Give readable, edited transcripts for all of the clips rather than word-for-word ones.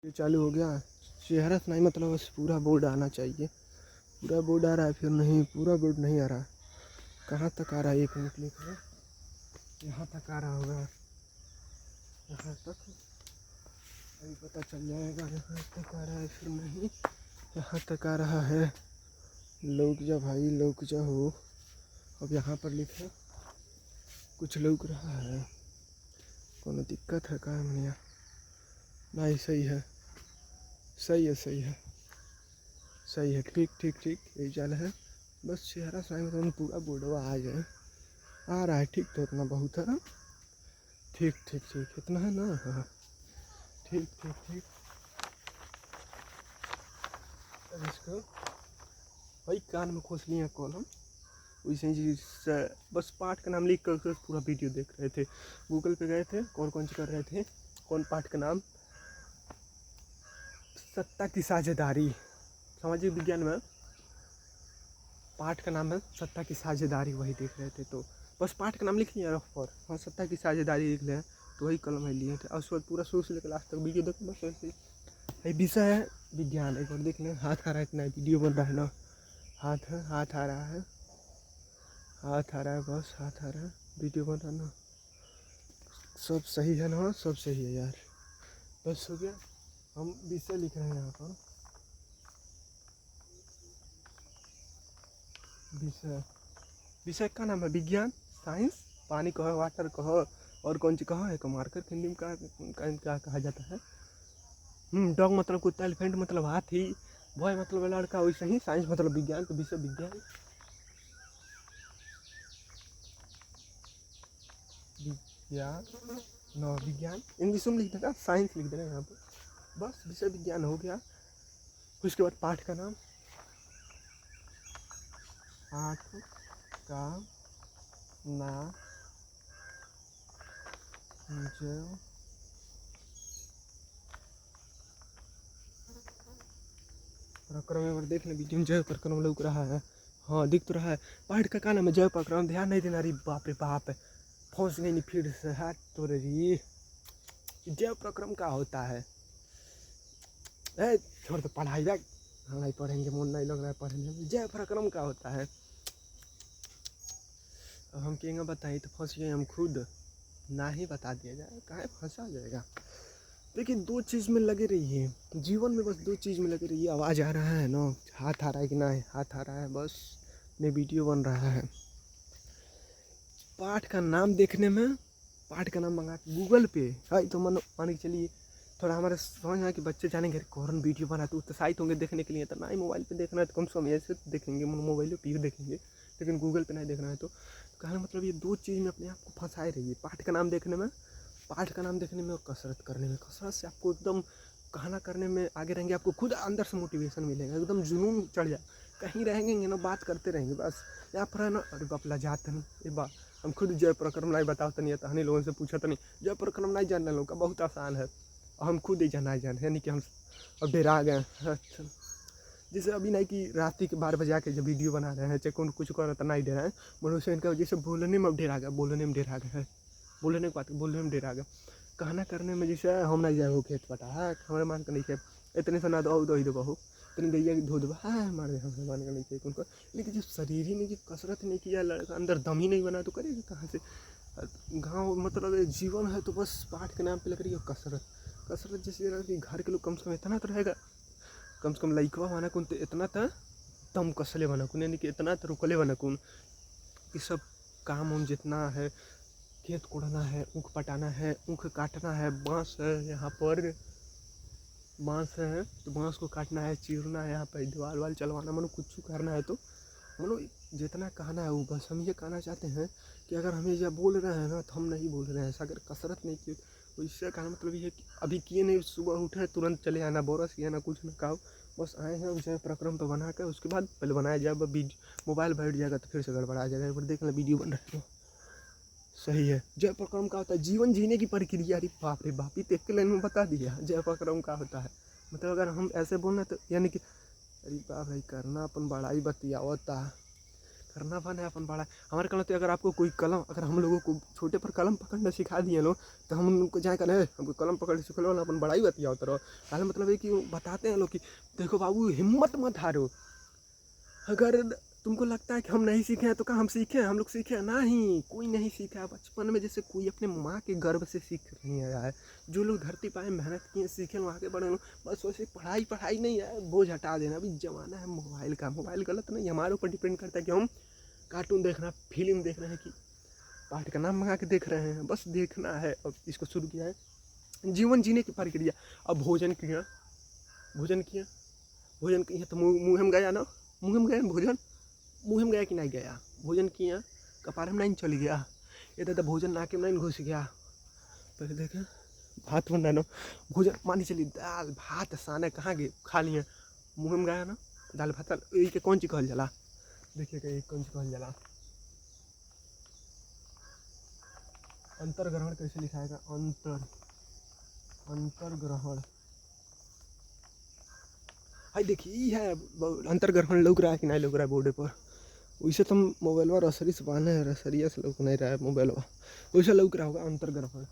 ये चालू हो गया। चेहरा से नहीं मतलब बस पूरा बोर्ड आना चाहिए। पूरा बोर्ड आ रहा है, फिर नहीं पूरा बोर्ड नहीं आ रहा। कहाँ तक आ रहा है? 1 मिनट लिखा है, यहाँ तक आ रहा होगा, यहाँ तक अभी पता चल जाएगा। यहाँ तक आ रहा है, फिर नहीं यहाँ तक आ रहा है। लोग जा भाई, लोग जा हो। अब यहाँ पर लिखा कुछ लोग रहा है, कोनो दिक्कत है का मनिया? नहीं, सही है, सही है, सही है, सही है, ठीक ठीक ठीक, यही चाल है। बस चेहरा साइन मतलब पूरा बोर्डवा आ जाए, आ रहा है ठीक, तो इतना बहुत है। ठीक ठीक ठीक, इतना है ना? हाँ, ठीक ठीक ठीक। अब इसको भाई कान में खोस लिया कॉलम, वैसे ही बस पाठ का नाम लिख कर उसका पूरा वीडियो देख रहे थे। गूगल पे गए थे, कौन कौन से कर रहे थे, कौन पाठ का नाम, सत्ता की साझेदारी। सामाजिक विज्ञान में पाठ का नाम है सत्ता की साझेदारी, वही देख रहे थे। तो बस पाठ का नाम लिख लिया रफ पर, हाँ सत्ता की साझेदारी लिख लें, तो वही कलम है लिए थे। और उसके बाद पूरा शुरू से लेकर लास्ट तक वीडियो देखो, बस वैसे ही। विषय है विज्ञान, एक बार देख लें। हाथ आ रहा है, इतना वीडियो बन रहा है ना, हाथ है, हाथ आ रहा है, हाथ आ रहा है, बस हाथ आ रहा है, वीडियो बन रहा है ना, सब सही है ना, सब सही है यार। बस हो गया। हम विषय लिख रहे हैं यहाँ पर, विषय, विषय का नाम है विज्ञान, साइंस। पानी कहो, वाटर कहो, और कौन सी कहो, एक मार्कर हिंदी में क्या कहा जाता है? डॉग मतलब कुत्ता, एलिफेंट मतलब हाथी, बॉय मतलब लड़का, वैसे ही साइंस मतलब विज्ञान, तो विषय विज्ञान, विज्ञान न विज्ञान इंग्लिश में लिख देगा, साइंस लिख देना यहाँ पर, बस विषय विज्ञान हो गया। उसके बाद पाठ का नाम, पाठ का नाम जो प्रक्रम, एक बार देख ले वीडियो में, जय प्रक्रम लग रहा है, हाँ दिख तो रहा है। पाठ का नाम है जय प्रक्रम, ध्यान नहीं देना। अरे बाप रे बाप, फंस गई नहीं फिर से, हाथ तो रही। जय प्रक्रम का होता है, ए छोड़ तो पढ़ाई बैग, हाँ नहीं पढ़ेंगे, मन नहीं लग रहा है पढ़ने। जय प्रक्रम का होता है, अब हम कहेंगे बताइए, तो फंस गए हम खुद, ना ही बता दिया जाए, कहाँ फंसा जाएगा। देखिए दो चीज़ में लगे रहिए जीवन में, बस दो चीज़ में लगे रहिए। आवाज़ आ रहा है ना, हाथ आ रहा है कि ना, हाथ आ रहा है, बस ने वीडियो बन रहा है। पाठ का नाम देखने में, पाठ का नाम मंगा गूगल पे है, तो मान के चलिए थोड़ा हमारे समझ में आया कि बच्चे जानेंगे कौन वीडियो बना, तो उत्साहित होंगे देखने के लिए। तो ना ही मोबाइल पे देखना है तो कम से कम ऐसे देखेंगे, मोबाइल पे भी देखेंगे, लेकिन गूगल पे नहीं देखना है। तो कहने मतलब ये दो चीज़ में अपने आप को फंसाए रहिए, पाठ का नाम देखने में, पाठ का नाम देखने में, और कसरत करने में। कसरत से आपको एकदम कहना करने में आगे रहेंगे, आपको खुद अंदर से मोटिवेशन मिलेगा, एकदम जुनून चढ़ जाए। कहीं रहेंगे ना, बात करते रहेंगे बस, यहाँ पर है ना, अरे बाप ला जाते नहीं ये बात। हम खुद जय प्रक्रम नहीं बताते नहीं, हनी लोगों से पूछा तो नहीं, जय प्रक्रम नहीं जानने लोगों का बहुत आसान है, हम खुद ही जाना जाने, यानी कि हम अब डेरा गए। अच्छा, जैसे अभी नहीं कि रात्रि के 12 बजे आके जब वीडियो बना रहे हैं, चाहे कौन कुछ कर रहा था, नहीं डेरा है। मनुष्य इनका जैसे बोलने में अब डेरा गया, बोलने में डेरा गया है, बोलने की बात बोलने में डेरा गया, कहना करने में जैसे हम नहीं जाए हो खेत पटा है, हमारे मान कर नहीं खे, इतने से ना दो दो ही दो बहू, इतनी गैया धो दो हाँ हमारे हमारे मान कर नहीं खे उनको। लेकिन जब शरीर ही नहीं, जब कसरत नहीं किया, लड़का अंदर दम ही नहीं बना, तो करेगा कहाँ से? गाँव मतलब जीवन है तो बस पाठ के नाम पे लग रही है कसरत। कसरत जैसे कि घर के लोग कम से कम इतना तो रहेगा, कम से कम लइकवा बना कौन तो इतना तो दम कसले बना कौन, यानी कि इतना तो रुकले बना कौन कि सब काम उम जितना है, खेत कोड़ना है, ऊख पटाना है, ऊख काटना है, बांस है यहाँ पर, बांस है तो बांस को काटना है, चीरना है, यहाँ पर दीवार वाल चलवाना, मनो कुछ करना है। तो मनो जितना कहना है वो, बस हम ये कहना चाहते हैं कि अगर हमें जब बोल रहे हैं ना, तो हम नहीं बोल रहे हैं ऐसा, अगर कसरत नहीं की तो इससे कहना मतलब ये है कि अभी किए नहीं, सुबह उठे तुरंत चले आना, बोरस किया ना, कुछ ना खाओ, बस आए हैं जय प्रक्रम पर बना कर, उसके बाद पहले बनाया जाए, मोबाइल बैठ जाएगा तो फिर से गड़बड़ा जाएगा। एक बार देख लें वीडियो बन रहा है, सही है। जय प्रक्रम का होता है जीवन जीने की प्रक्रिया। अरे बाप रे बाप, एक के लाइन में बता दिया जय प्रक्रम का होता है। मतलब अगर हम ऐसे बोलना तो यानी कि, अरे बाप रे करना अपन बड़ाई बतियावता, करना बना है अपन बड़ा। हमारे कहना तो अगर आपको कोई कलम, अगर हम लोगों को छोटे पर कलम पकड़ना सिखा दिए लोग, तो हम उनको जाए करें हमको कलम पकड़ सिखा लो, अपन बड़ा ही बतिया उतरो। पहले मतलब है कि बताते हैं लोग कि देखो बाबू हिम्मत मत हारो। अगर तुमको लगता है कि हम नहीं सीखे हैं तो क्या हम सीखे, हम लोग सीखे नहीं, कोई नहीं सीखा। बचपन में जैसे कोई अपने माँ के गर्भ से सीख नहीं आया है। जो लोग धरती पाए मेहनत किए, सीखे, आगे बढ़े, बस वैसे पढ़ाई पढ़ाई नहीं है, बोझ हटा देना। अभी ज़माना है मोबाइल का। मोबाइल गलत नहीं, हमारे ऊपर डिपेंड करता है कि हम कार्टून देखना, फिल्म देख रहे हैं कि पाठ का नाम मंगा के देख रहे हैं, बस देखना है। अब इसको शुरू किया है जीवन जीने की प्रक्रिया। अब भोजन किया, भोजन किया, भोजन किया तो मुँह में गया ना, मुँह में गया भोजन, मुँह में गया कि नहीं गया, भोजन किया कपार में नहीं चल गया, ये दादा भोजन नाके में नहीं घुस गया। पहले देखें भात बन रहा ना, भोजन मान चलिए दाल भात साने कहाँ गए, खा लिए, मुँह में गया ना दाल भात, ये कौन चीज कहल जाला, देखिएगा ये कौन चीज कहल जाला। अंतर ग्रहण कैसे लिखाएगा, अंतर ग्रहण, हाई देखिए ये है अंतर ग्रहण, लग रहा है कि नहीं लग रहा है बोर्ड पर। वैसे तो मोबाइल में रसरी से बांधे है, रसरिया से लग नहीं रहा है मोबाइल में, वैसे लग रहा होगा अंतर ग्रहण।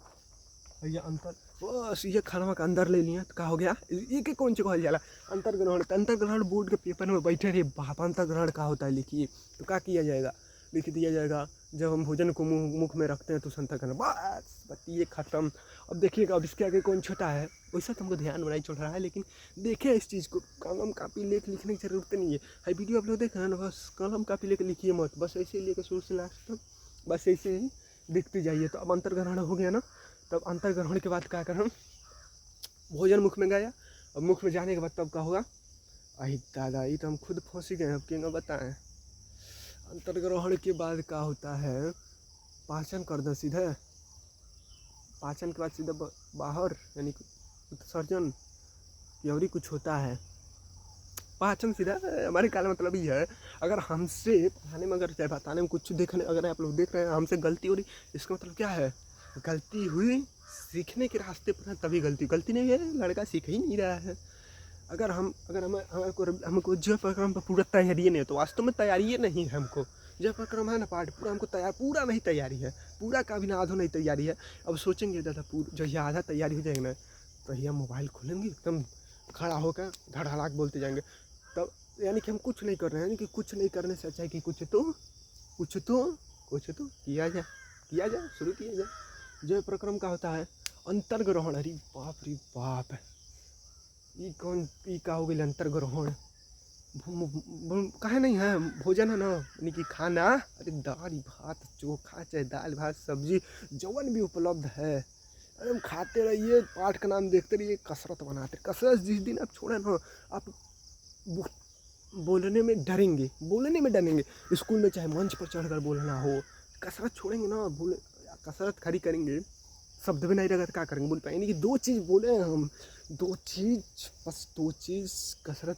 भैया अंतर, बस ये खाना का अंदर ले लिया तो क्या हो गया, ये के कौन सी कहल जाला अंतर ग्रहण। तो अंतर ग्रहण बोर्ड के पेपर में बैठे रहे बाप, अंतर ग्रहण क्या होता है लिखिए, तो क्या किया जाएगा, लिख दिया जाएगा जब हम भोजन को मुख में रखते हैं तो अंतर ग्रहण, बस ये खत्म। अब देखिएगा अब इसके आगे कौन छोटा है, वैसा तो हमको ध्यान में नहीं चल रहा है, लेकिन देखें इस चीज़ को, कलम कापी लेके लिखने की जरूरत नहीं है। हाई वीडियो आप लोग देख रहे हैं ना, बस कलम कापी लेके लिखिए मत, बस ऐसे ही लेकर शुरू से लास्ट तक बस ऐसे ही दिखते जाइए। तो अब अंतर ग्रहण हो गया ना, तब अंतर ग्रहण के बाद क्या करें, भोजन मुख में गया, और मुख में जाने के बाद तब क्या होगा, अहि दादा ये तो हम खुद फंस गए, अब क्यों बताएं। अंतर ग्रहण के बाद क्या होता है, पाचन कर दो सीधे, पाचन के बाद सीधा बाहर यानी उत्सर्जन या और कुछ होता है, पाचन सीधा। हमारे काल मतलब ये है, अगर हमसे पढ़ाने में, अगर चाहे बताने में कुछ देखने, अगर आप लोग देख रहे हैं हमसे गलती हो रही, इसका मतलब क्या है, गलती हुई, सीखने के रास्ते पर है तभी गलती नहीं है, लड़का सीख ही नहीं रहा है। अगर हमको जो प्रक्रम पर पूरा तैयारी नहीं है, तो वास्तव में तैयारी नहीं है हमको, जो प्रक्रम है ना पाठ पूरा हमको पूरा नहीं तैयारी है, पूरा का भी ना आधो नहीं तैयारी है। अब सोचेंगे दादा जो ये आधा तैयारी हो जाएगी ना, तो ये मोबाइल खोलेंगे एकदम खड़ा होकर धड़ाधड़ बोलते जाएंगे, तब यानी कि हम कुछ नहीं कर रहे हैं, यानी कि कुछ नहीं करने से अच्छा है कि कुछ तो किया जाए, शुरू किया जाए। जो प्रक्रम का होता है अंतर ग्रहण, अरे बाप, ये कौन ये का हो गया अंतर ग्रहण, कहे नहीं है, भोजन है ना यानी कि खाना, अरे दाल भात चोखा चाहे दाल भात सब्जी जवन भी उपलब्ध है एकदम खाते रहिए, पाठ का नाम देखते रहिए, कसरत बनाते, कसरत जिस दिन आप छोड़े ना, आप बोलने में डरेंगे, स्कूल में चाहे मंच पर चढ़कर बोलना हो, कसरत छोड़ेंगे ना, कसरत खड़ी करेंगे, शब्द भी नहीं रहेगा तो क्या करेंगे, बोल पाएंगे कि दो चीज़ बोले हम, दो चीज़ कसरत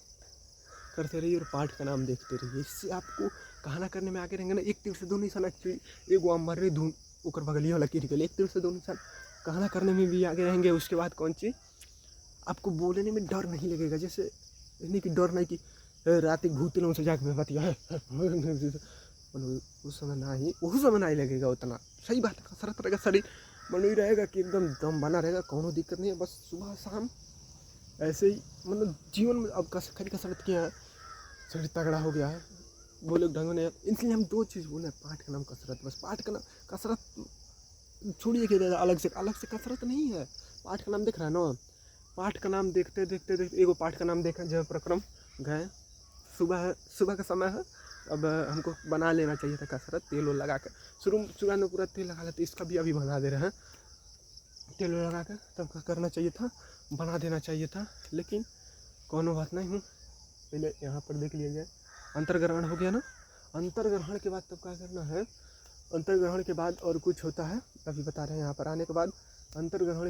करते रहिए और पाठ का नाम देखते रहिए, इससे आपको कहना करने में आगे रहेंगे ना। एक तीर से दो निशान, एगो मर्रे धूम ओकर बगलिया वाला गिर गया, एक तीर से दो निशान, कहना करने में भी आगे रहेंगे। उसके बाद कौन चीज़, आपको बोलने में डर नहीं लगेगा, जैसे नहीं कि डर नहीं कि रात भूत लोगों से जाकर बतिया है, उस समय नहीं लगेगा उतना। सही बात है, कसरत रहेगा, शरीर मन ही रहेगा कि एकदम दम बना रहेगा, कोनो दिक्कत नहीं है, बस सुबह शाम ऐसे ही मतलब जीवन में। अब खरी कसरत किया है, शरीर तगड़ा हो गया है, वो लोग ढंग ने, इसलिए हम दो चीज़ बोले, पाठ का नाम कसरत, बस पाठ का नाम कसरत छोड़िए कि अलग से कसरत नहीं है, पाठ का नाम देख रहा है ना, पाठ का नाम देखते एगो पाठ का नाम देखा, जब प्रक्रम गए, सुबह का समय है, अब हमको बना लेना चाहिए था कसरत, तेल वो लगा कर, शुरू में पूरा तेल लगा लेते, इसका भी अभी बना दे रहे हैं, तेल लगा कर तब करना चाहिए था, बना देना चाहिए था, लेकिन कोनो बात नहीं हूँ। पहले यहाँ पर देख लिया जाए, अंतर्ग्रहण हो गया ना, अंतर्ग्रहण के बाद तब क्या करना है, अंतर्ग्रहण के बाद और कुछ होता है, अभी बता रहे हैं। यहाँ पर आने के बाद अंतर्ग्रहण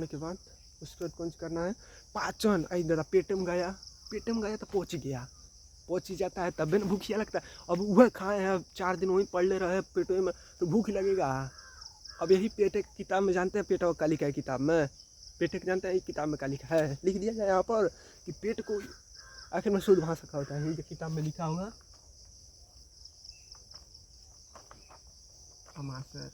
के बाद उसके बाद कौन करना है, पाचन। आई दादा पेट में गया तो पहुँच ही जाता है, तब ना भूखिया लगता है। अब वह खाए हैं, 4 दिन वहीं पढ़ ले रहे हैं पेट में, तो भूख लगेगा। अब यही पेट की किताब में जानते हैं, पेट का लिखा है किताब में, पेट जानते हैं किताब में क्या लिखा है, लिख दिया जाए यहाँ पर कि पेट को आखिर में शुद्ध भाषा का होता है, ये जो किताब में लिखा होगा हमारे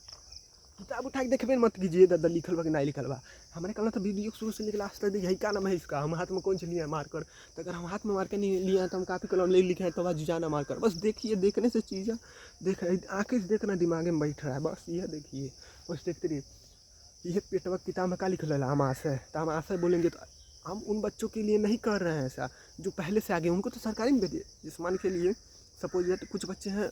किताब उठा के देखबे मत कीजिए दादा लिखल बा कि नहीं लिखल बा। हमारे कहना तो वीडियो शुरू से लेकर लास्ट तक यही का नाम है इसका, हम हाथ में कौन सी लिया है मार्कर, तो अगर हम हाथ में मार्कर नहीं लिया है तो हम काफ़ी कलम ले लिखे हैं तो आज जाना मार्कर। बस देखिए, देखने से चीज़ें देख आँखें से देखना दिमाग में बैठ रहा है, बस यह देखिए, बस देखते रहिए। ये पेटवा किताब में का लिखल है हमाशय, तो हम आशय बोलेंगे तो हम उन बच्चों के लिए नहीं कर रहे हैं ऐसा जो पहले से आगे, उनको तो सरकारी में भेजिए। जिसमान के लिए सपोज तो कुछ बच्चे हैं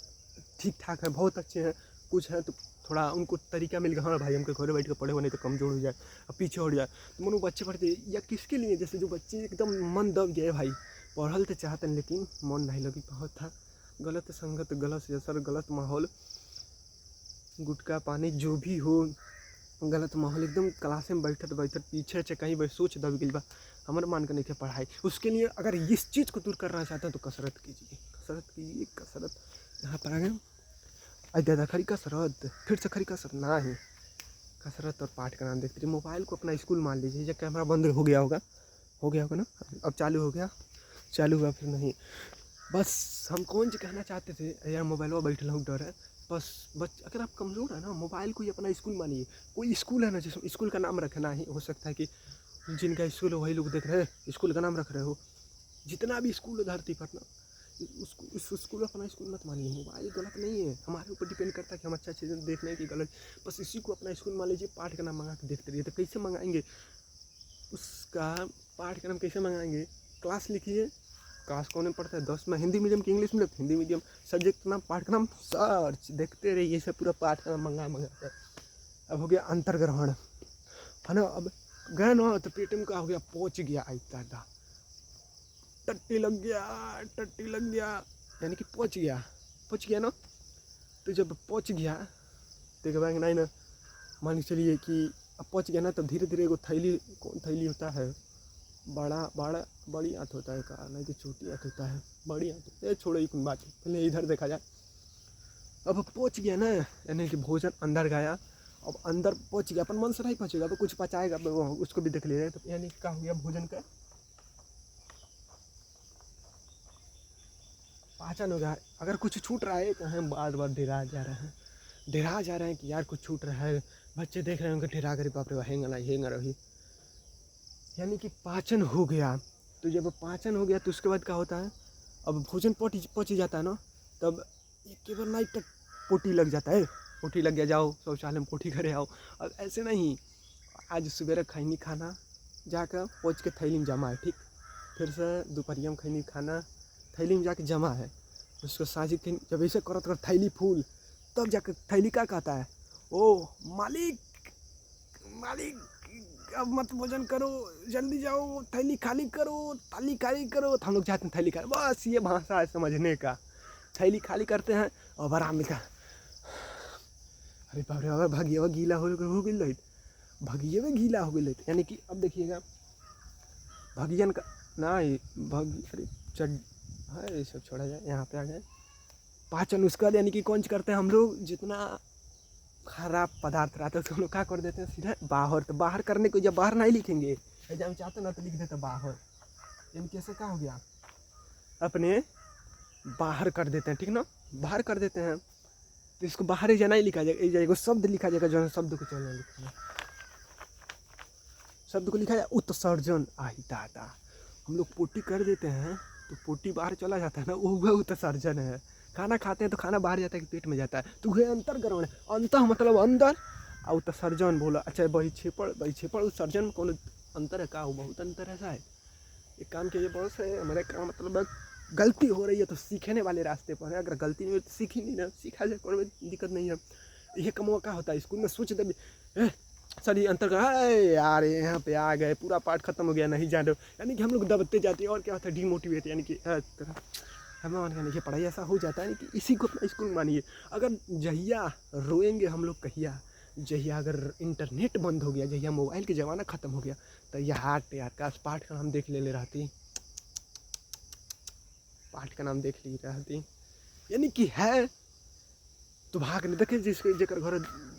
ठीक ठाक हैं, बहुत अच्छे हैं, कुछ हैं तो थोड़ा उनको तरीका मिल गया, हाँ भाई हमको घरे बैठ के पढ़े होने तो कमजोर हो जाए और पीछे हट जाए, तो मन बच्चे पढ़ते या किसके लिए, जैसे जो बच्चे एकदम मन दब गए भाई, पढ़ल तो चाहते हैं लेकिन मन नहीं लगी, बहुत था गलत संगत, गलत असर, गलत माहौल, गुटखा पानी जो भी हो, गलत माहौल, एकदम क्लास में बैठत बैठत पीछे से कहीं भाई सोच दब गई बा, हमारे मान के नहीं पढ़ाई। उसके लिए अगर इस चीज़ को दूर करना चाहते हैं तो कसरत कीजिए, कसरत कीजिए, कसरत। यहाँ पर आ गए दादा खरी कसरत, फिर से खरी कसरत ना है, कसरत और पाठ का नाम देखते रहिए। मोबाइल को अपना स्कूल मान लीजिए, जब कैमरा बंद हो गया होगा ना, अब चालू हो गया, चालू हुआ फिर नहीं। बस हम कौन सी कहना चाहते थे यार, मोबाइल में बैठल हूँ डर है बस अगर आप कमज़ोर है ना, मोबाइल को ही अपना स्कूल मानिए। कोई स्कूल है ना जिसमें स्कूल का नाम रखना ही हो सकता है कि जिनका स्कूल हो वही लोग देख रहे हैं स्कूल का नाम रख रहे हो, जितना भी स्कूल है धरती पर ना, उस स्कूल अपना स्कूल मत मानिए। मोबाइल गलत नहीं है, हमारे ऊपर डिपेंड करता है कि हम अच्छा चीज़ें देख रहे हैं कि गलत, बस इसी को अपना स्कूल मान लीजिए। पाठ का नाम मंगा के देखते रहिए, तो कैसे मंगाएंगे उसका पाठ का नाम, कैसे मंगाएंगे, क्लास लिखिए, क्लास कौन पढ़ता है 10 में, हिंदी मीडियम की English medium, Hindi medium subject का नाम, पाठ का नाम, सर्च देखते रहिए, सब पूरा पाठ का नाम मंगा कर। अब हो गया अंतर्ग्रहण है ना, अब गए ना तो पेट में का हो गया, पहुँच गया, आई दादा टट्टी लग गया, यानी कि पहुँच गया ना। तो जब पहुँच गया तो क्या नहीं ना, मान के चलिए कि अब पहुँच गया ना, तब धीरे धीरे एगो थैली, कौन थैली होता है, बड़ी आँत होता है का, नहीं तो छोटी आँत होता है, बड़ी आँत, ये छोड़ो ये बात, पहले इधर देखा जाए। अब पहुँच गया ना, यानी कि भोजन अंदर गया, अब अंदर पहुँच गया, अपन मन से नहीं पहुँचेगा, अब कुछ पचाएगा उसको भी देख ले रहे, तो यानी क्या हो गया, भोजन का पाचन हो गया। अगर कुछ छूट रहा है तो हम बार बार डेरा जा रहे हैं कि यार कुछ छूट रहा है, बच्चे देख रहे होंगे डेरा कर, बाप रे हेंग रही, यानी कि पाचन हो गया। तो जब पाचन हो गया तो उसके बाद क्या होता है, अब भोजन पच जाता है ना, तब एक बार नाइट पोटी लग जाता है, पोटी लग गया, जाओ शौचालय में पोटी करे आओ। अब ऐसे नहीं, आज सवेरे खैनी खाना जाकर पहुँच के थैली में जमा है, ठीक, फिर से दोपहरिया में खैनी खाना थैली में जाके जमा है, उसको साझी जब ऐसे करत थैली फूल, तब जाकर थैली क्या कहता है, ओ मालिक अब मत भोजन करो, जल्दी जाओ थैली खाली करो, तो हम लोग जाते हैं थैली खाली, बस ये भाषा है समझने का। थैली खाली करते हैं और आराम मिलता, अरे बाप रे, अगर भगिया गीला हो गई, भगिए में गीला हो गई, यानी कि अब देखिएगा भगियन का ना, अरे चड है, ये सब छोड़ा जाए, यहाँ पे आ गए पाचन। उसका यानी कि कौन करते हैं हम लोग, जितना खराब पदार्थ रहता है उसको हम लोग क्या कर देते हैं सीधा बाहर। तो बाहर करने को जब बाहर नहीं लिखेंगे, जब हम चाहते ना तो लिख देते बाहर, यानी कैसे क्या हो गया, अपने बाहर कर देते हैं, ठीक ना, बाहर कर देते हैं। तो इसको बाहर ही जाना ही लिखा जाएगा, शब्द लिखा जाएगा, जो है शब्द को चलना लिखना, शब्द को लिखा जाए उत्सर्जन। आई दादा, हम लोग पोटी कर देते हैं तो पोटी बाहर चला जाता है ना, वो हुआ उत्सर्जन है। खाना खाते हैं तो खाना बाहर जाता है कि पेट में जाता है, तो वह अंतर्ग्रहण है। अंतः मतलब अंदर, और उत्सर्जन बोला, अच्छा बहिक्षेपण उत्सर्जन में कौन अंतर है, का हो, बहुत अंतर है शायद। एक काम कीजिए, बहुत से हमारे काम मतलब गलती हो रही है तो सीखने वाले रास्ते पर है, अगर गलती नहीं हो तो सीखी नहीं ना, सीखा जाए कोई दिक्कत नहीं है। यह कमवा क्या होता है, स्कूल में सोच दे सर ये अंतर का है यार, यहाँ पे आ गए पूरा पाठ खत्म हो गया, नहीं जाने, यानी कि हम लोग दबते जाते हैं, और क्या होता है डीमोटिवेट, यानी कि हमें मान के पढ़ाई ऐसा हो जाता है कि इसी को अपना स्कूल मानिए। अगर जहिया रोएंगे हम लोग कहिया, जहिया अगर इंटरनेट बंद हो गया, जहिया मोबाइल के ज़माना ख़त्म हो गया, तो यार काश पाठ का नाम देख ले रहती, पाठ का नाम देख ली रहती, यानी कि है तो भागने देखे जिसके जेकर घर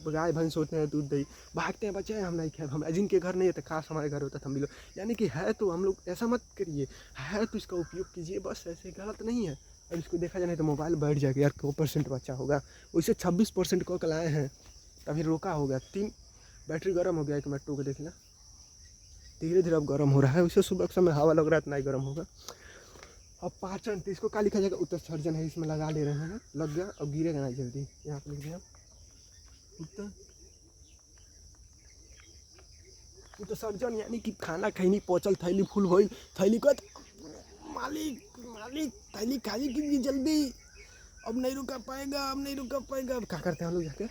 गाय भैंस होते हैं दूध दही भागते हैं बच्चे हम नहीं खाए, हम जिनके घर नहीं है तो काश हमारे घर होता था हम भी लोग। यानी कि है तो हम लोग ऐसा मत करिए, है तो इसका उपयोग कीजिए, बस ऐसे गलत नहीं है। और इसको देखा जाए नहीं तो मोबाइल बैठ जाएगा यार, 2% बचा होगा, वैसे 26% को कल आए हैं तभी रोका हो गया। 3 बैटरी गर्म हो गया, 1 मिनट टू के देखना, धीरे धीरे अब गर्म हो रहा है। वैसे सुबह के समय हवा लग रहा है इतना ही गर्म होगा। अब पाचन तो इसको क्या लिखा जाएगा, उत्सर्जन है, इसमें लगा ले रहे हैं, लग गया अब गिरेगा ना जल्दी, यहाँ पे लिख दिया उत्सर्जन, यानी कि खाना खैनी पहुँचल थैली फुल हो थैली को मालिक मालिक थैली खाली कीजिए जल्दी, अब नहीं रुका पाएगा, अब नहीं रुका पाएगा। अब क्या करते हैं हम लोग जाके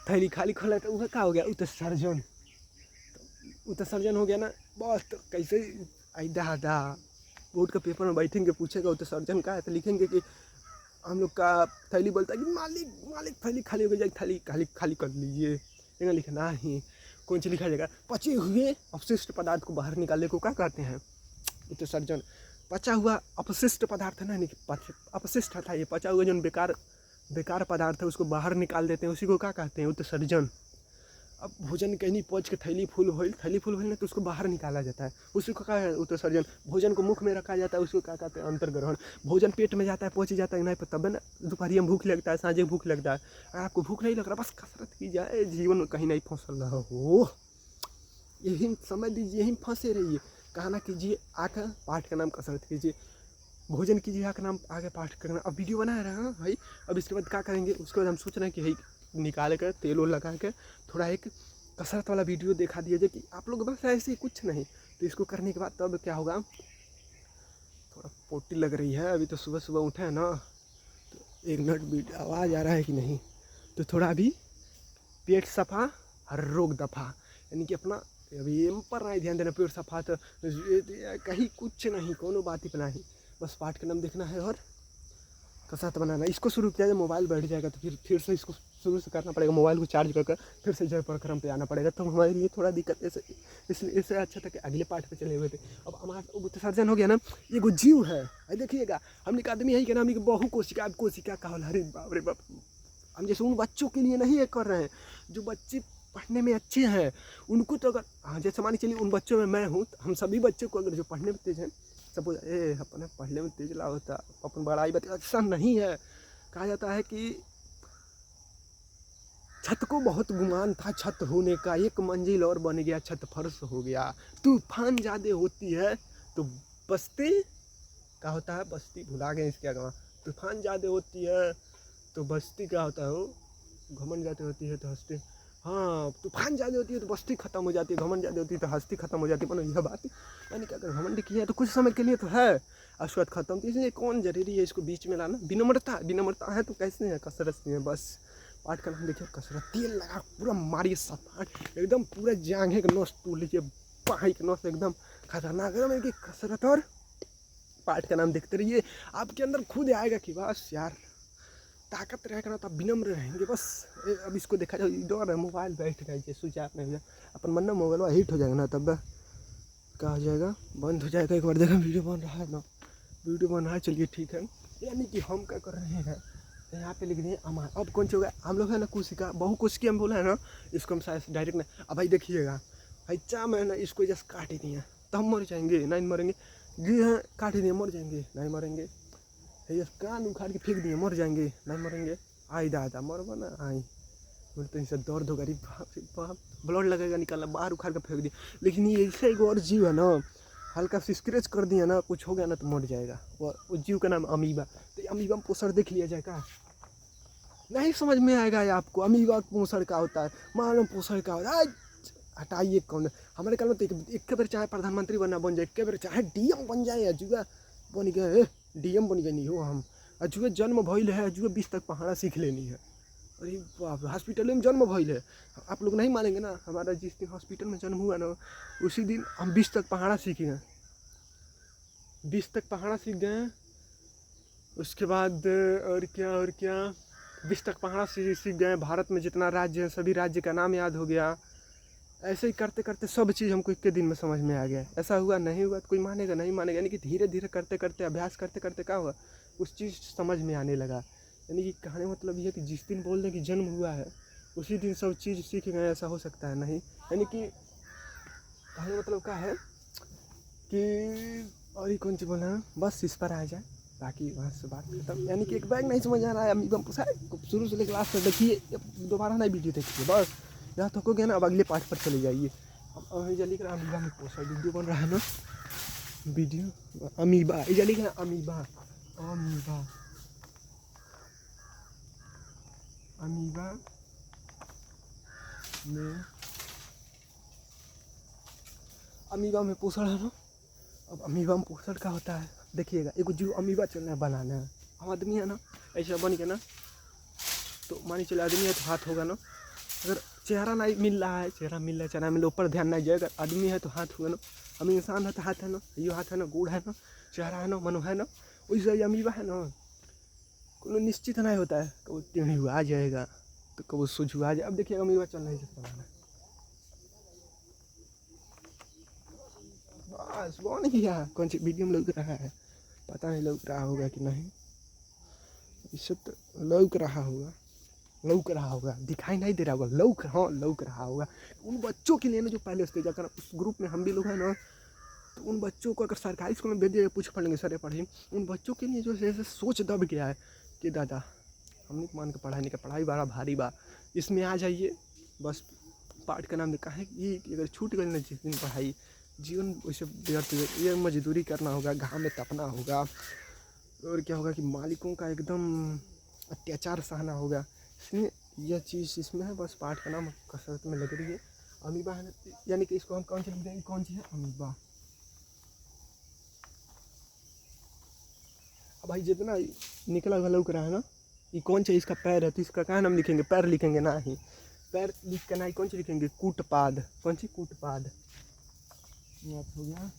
थैली खाली खोला तो वह क्या हो गया, उत्सर्जन, उत्सर्जन हो गया ना बस। तो कैसे आइदा दा बोर्ड का पेपर में बैठेंगे पूछेगा उत्सर्जन का है तो लिखेंगे कि हम लोग का थैली बोलता है कि मालिक मालिक थैली खाली हो गई, थैली खाली खाली कर लीजिए, लेकिन लिखना ही कौन सी लिखा जाएगा, पचे हुए अपशिष्ट पदार्थ को बाहर निकालने को क्या कहते हैं, उत्सर्जन। पचा हुआ अपशिष्ट पदार्थ है ना, अपशिष्ट था ये, पचा हुआ जो बेकार पदार्थ है उसको बाहर निकाल देते हैं, उसी को क्या कहते हैं, उत्सर्जन। अब भोजन कहीं पहुँच के थैली फुल होल ना तो उसको बाहर निकाला जाता है, उसी को क्या है, उत्सर्जन। भोजन को मुख में रखा जाता है, उसको क्या कहते हैं, अंतर्ग्रहण। भोजन पेट में जाता है, पहुँच जाता है नहीं पर तब ना दोपहर में भूख लगता है, सांझे भूख लगता है। अगर आपको भूख नहीं लग रहा बस कसरत की जाए, जीवन में कहीं नहीं फंसल रहा हो, यही समय दीजिए, यहीं फंसे रहिए। कहना कीजिए आकर पाठ का नाम कसरत कीजिए, भोजन कीजिए आकर नाम आगे पाठ करना। अब वीडियो बना रहे हैं भाई, अब इसके बाद क्या करेंगे, उसके बाद हम सोच रहे हैं कि भाई निकाल कर तेल लगा कर थोड़ा एक कसरत वाला वीडियो दिखा दिया जाए कि आप लोग बस ऐसे ही कुछ नहीं। तो इसको करने के बाद तब क्या होगा, थोड़ा पोटी लग रही है, अभी तो सुबह सुबह उठे हैं ना, तो 1 मिनट आवाज़ आ रहा है कि नहीं, तो थोड़ा अभी पेट सफा हर रोग दफा, यानी कि अपना अभी एम पर नहीं ध्यान देना, पेट सफा तो कहीं कुछ नहीं, कोनो बात ही नहीं, बस पाठ का नाम देखना है और कसरत बनाना। इसको शुरू किया जाए मोबाइल बैठ जाएगा तो फिर से इसको शुरू से करना पड़ेगा, मोबाइल को चार्ज कर फिर से जय प्रक्रम पे आना पड़ेगा, तो हमारे लिए थोड़ा दिक्कत इसलिए इससे अच्छा था कि अगले पाठ पे चले हुए थे। अब हमारा उत्सर्जन हो गया ना, ये वो जीव है, देखिएगा हमने एक आदमी यही कहना, हमने बहु कोशिका कहा, अरे बाप रे बाप, हम जैसे उन बच्चों के लिए नहीं ये कर रहे हैं जो बच्चे पढ़ने में अच्छे हैं, उनको तो अगर हाँ जैसे मान चलिए उन बच्चों में मैं हूँ, तो हम सभी बच्चों को अगर जो पढ़ने में तेज हैं, सपोज अपने पढ़ने में तेज ला होता अपन बड़ाई बता, ऐसा नहीं है। कहा जाता है कि छत को बहुत गुमान था छत होने का, 1 मंजिल और बन गया छत फर्श हो गया। तूफान ज़्यादा होती है तो बस्ती क्या होता है, बस्ती भुला गए इसके अगवा, तूफान ज़्यादा होती है तो बस्ती क्या होता है, वो घमंड ज़्यादा होती है तो हस्ती, हाँ तूफान ज़्यादा होती है तो बस्ती खत्म हो जाती है, घमंड ज़्यादा होती है तो हस्ती खत्म हो जाती है। मतलब यह बात यानी कि अगर घमंड किया है तो कुछ समय के लिए तो है, अश्वत खत्म, तो इसलिए कौन जरूरी है इसको बीच में लाना। विनम्रता है तो कैसे है, कसरत नहीं है। बस पाठ का नाम देखिए कसरत, तेल लगा पूरा मारिए सपाट एकदम, पूरा जांघे का नस टूट लीजिए, बाही का नस एकदम खतरनाक एकदम, इनकी कसरत और पाठ का नाम देखते रहिए, आपके अंदर खुद आएगा कि बस यार ताकत रहेगा ना तो आप विनम्र रहेंगे। बस अब इसको देखा जाए, डर है मोबाइल बैठ गया स्विच ऑफ नहीं हो जाए, अपन मन ना मोबाइल हीट हो जाएगा ना, तब क्या हो जाएगा, बंद हो जाएगा। एक बार देखा वीडियो बन रहा है ना, वीडियो बन रहा है, चलिए ठीक है। यानी कि हम क्या कर रहे हैं, यहाँ पे लिख दिए अमार, अब कौन सी होगा, हम लोग है ना कोशिका बहु कोशिकी हम बोला है ना, इसको हम शायद डायरेक्ट ना, अब भाई देखिएगा भाई चा मैं ना इसको जस्ट काट ही दिए तो हम मर जाएंगे, नहीं मरेंगे, जी हाँ काट ही दिए मर जाएंगे, नहीं मरेंगे, ये कान उखाड़ के फेंक दिए मर जाएंगे, नहीं मरेंगे, आई दादा मरबा ना आई, बोलते इनसे दर्द होगा, बाप ब्लड लगेगा निकालना, बाहर उखाड़ के फेंक दिए। लेकिन ये ऐसा एक और जीव है ना, हल्का सा स्क्रैच कर दिया ना, कुछ हो गया ना तो मर जाएगा, वो जीव का नाम अमीबा। तो अमीबा में पोषण देख लिया जाए, क्या नहीं समझ में आएगा ये आपको, अमीबा पोषण का होता है, मानव पोषण का होता है, हटाइए कौन हमारे कल में तो एक बार चाहे प्रधानमंत्री बनना बन जाए, एक बार चाहे डीएम बन जाए, अजुआ बन गए, डीएम बन गए नहीं हो हम, अजुए जन्म भइल है, अजुए 20 तक पहाड़ा सीख लेनी है। अरे बाप, हॉस्पिटल में जन्म भइल है, आप लोग नहीं मानेंगे ना, हमारा जिस दिन हॉस्पिटल में जन्म हुआ ना उसी दिन हम 20 तक पहाड़ा सीख गए, 20 तक पहाड़ा सीख गए। उसके बाद और क्या 20 तक पहाड़ा सीख गए। भारत में जितना राज्य है सभी राज्य का नाम याद हो गया। ऐसे ही करते करते सब चीज़ हमको 1 दिन में समझ में आ गया। ऐसा हुआ नहीं हुआ तो कोई मानेगा नहीं मानेगा, यानी कि धीरे धीरे करते करते अभ्यास करते करते क्या हुआ, उस चीज़ समझ में आने लगा यानी कि कहने मतलब ये है कि जिस दिन बोल दें कि जन्म हुआ है उसी दिन सब चीज़ सीख गए, ऐसा हो सकता है नहीं। यानी कि कहने मतलब क्या है कि और ही कौन सी बोला है, बस इस पर आ जाए, बाकी वहाँ से बात खत्म। यानी कि एक बैग नहीं समझ आ रहा है अमीबा शुरू से लेकर लास्ट तक देखिए, दोबारा नई वीडियो देखिए, बस यहाँ तक हो गया ना। अब अगले पार्ट पर चले जाइए। अब जल्दी कर अमीबा में पोस्ट वीडियो बन रहा है ना, वीडियो अमीबा ये लिखा है अमीबा, अमीबा अमीबा में, अमीबा में पोषण है ना। अब अमीबा में पोषण क्या होता है देखिएगा, एक जो अमीबा चलना है बनाना है, हम आदमी है ना ऐसा बन के ना, तो मानी चले आदमी है तो हाथ होगा ना, अगर चेहरा नहीं मिल रहा है, चेहरा मिल रहा है, चेहरा मिल ऊपर ध्यान नहीं जाएगा, आदमी है तो हाथ होगा ना, हम इंसान है तो हाथ है ना, ये हाथ है ना, गोड़ है ना, चेहरा है ना, मनो है ना, वैसे अमीबा है ना, कोई निश्चित नहीं होता है, कभी टेढ़ी हुआ आ जाएगा तो कभी सूझ आ जाए। अब देखिए अमीबा चल नहीं सकता है, बस बन गया। कौन सी वीडियो में लग रहा है पता नहीं, लग रहा होगा कि नहीं, इससे तो लग रहा होगा, लौक रहा होगा, दिखाई नहीं दे रहा होगा, लौक, हाँ लौक रहा होगा। उन बच्चों के लिए ना जो पहले स्टेज अगर उस ग्रुप में हम भी लोग हैं ना, तो उन बच्चों को अगर सरकारी स्कूल में भेज दिया पूछ पढ़ेंगे सर पढ़ेंगे, उन बच्चों के लिए जो है सोच दब गया है कि दादा हमने मान के पढ़ाई नहीं कर, पढ़ाई बड़ा भारी बा, इसमें आ जाइए बस। पाठ का नाम कहा है कि अगर छूट गई ना जिस दिन पढ़ाई, जीवन वैसे व्यर्थ, ये मजदूरी करना होगा, घाम में तपना होगा, और क्या होगा कि मालिकों का एकदम अत्याचार सहना होगा। इसमें यह चीज़ इसमें है, बस पाठ का नाम कसरत में लग रही है अमीबा है, यानी कि इसको हम कौन सी लिख रहे हैं, कौन सी है अमीबा। अब भाई जितना निकला हुआ लग रहा है ना, ये कौन सा इसका पैर है, तो इसका क्या नाम लिखेंगे, पैर लिखेंगे ना ही, पैर लिख कर ना ही कौन सी लिखेंगे, कूटपाद, कौन सी कूटपाद, याद हो गया,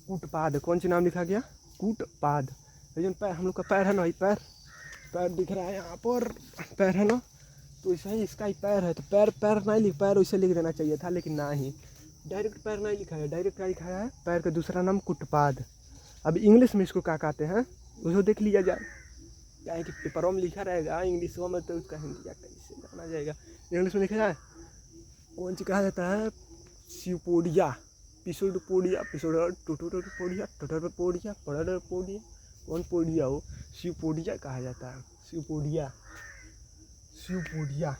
कूटपाद, कौन सी नाम लिखा गया, कूटपाद। लेकिन पैर हम लोग का पैर है ना, पैर पैर दिख रहा है यहाँ पर, पैर है ना, तो ऐसा ही इसका ही पैर है, तो पैर पैर नहीं लिख, पैर वैसे लिख देना चाहिए था, लेकिन ना ही डायरेक्ट पैर नहीं लिखा है, डायरेक्ट क्या लिखा है, पैर का दूसरा नाम कुटपाद। अब इंग्लिश में इसको क्या कहते हैं उसको देख लिया जाए, क्या है कि पेपरों में लिखा रहेगा, इंग्लिश में तो उसका हिंदी या कैसे जाना जाएगा, इंग्लिश में लिखा जाए कौन सी कहा जाता है, शिवपोडिया, पिसोडपोडिया, टोटोपोडिया, टोटोपोडिया, पड़पोडिया, कौन पोडिया हो, शिवपोडिया कहा जाता है, शिवपोडिया, शिवपोडिया,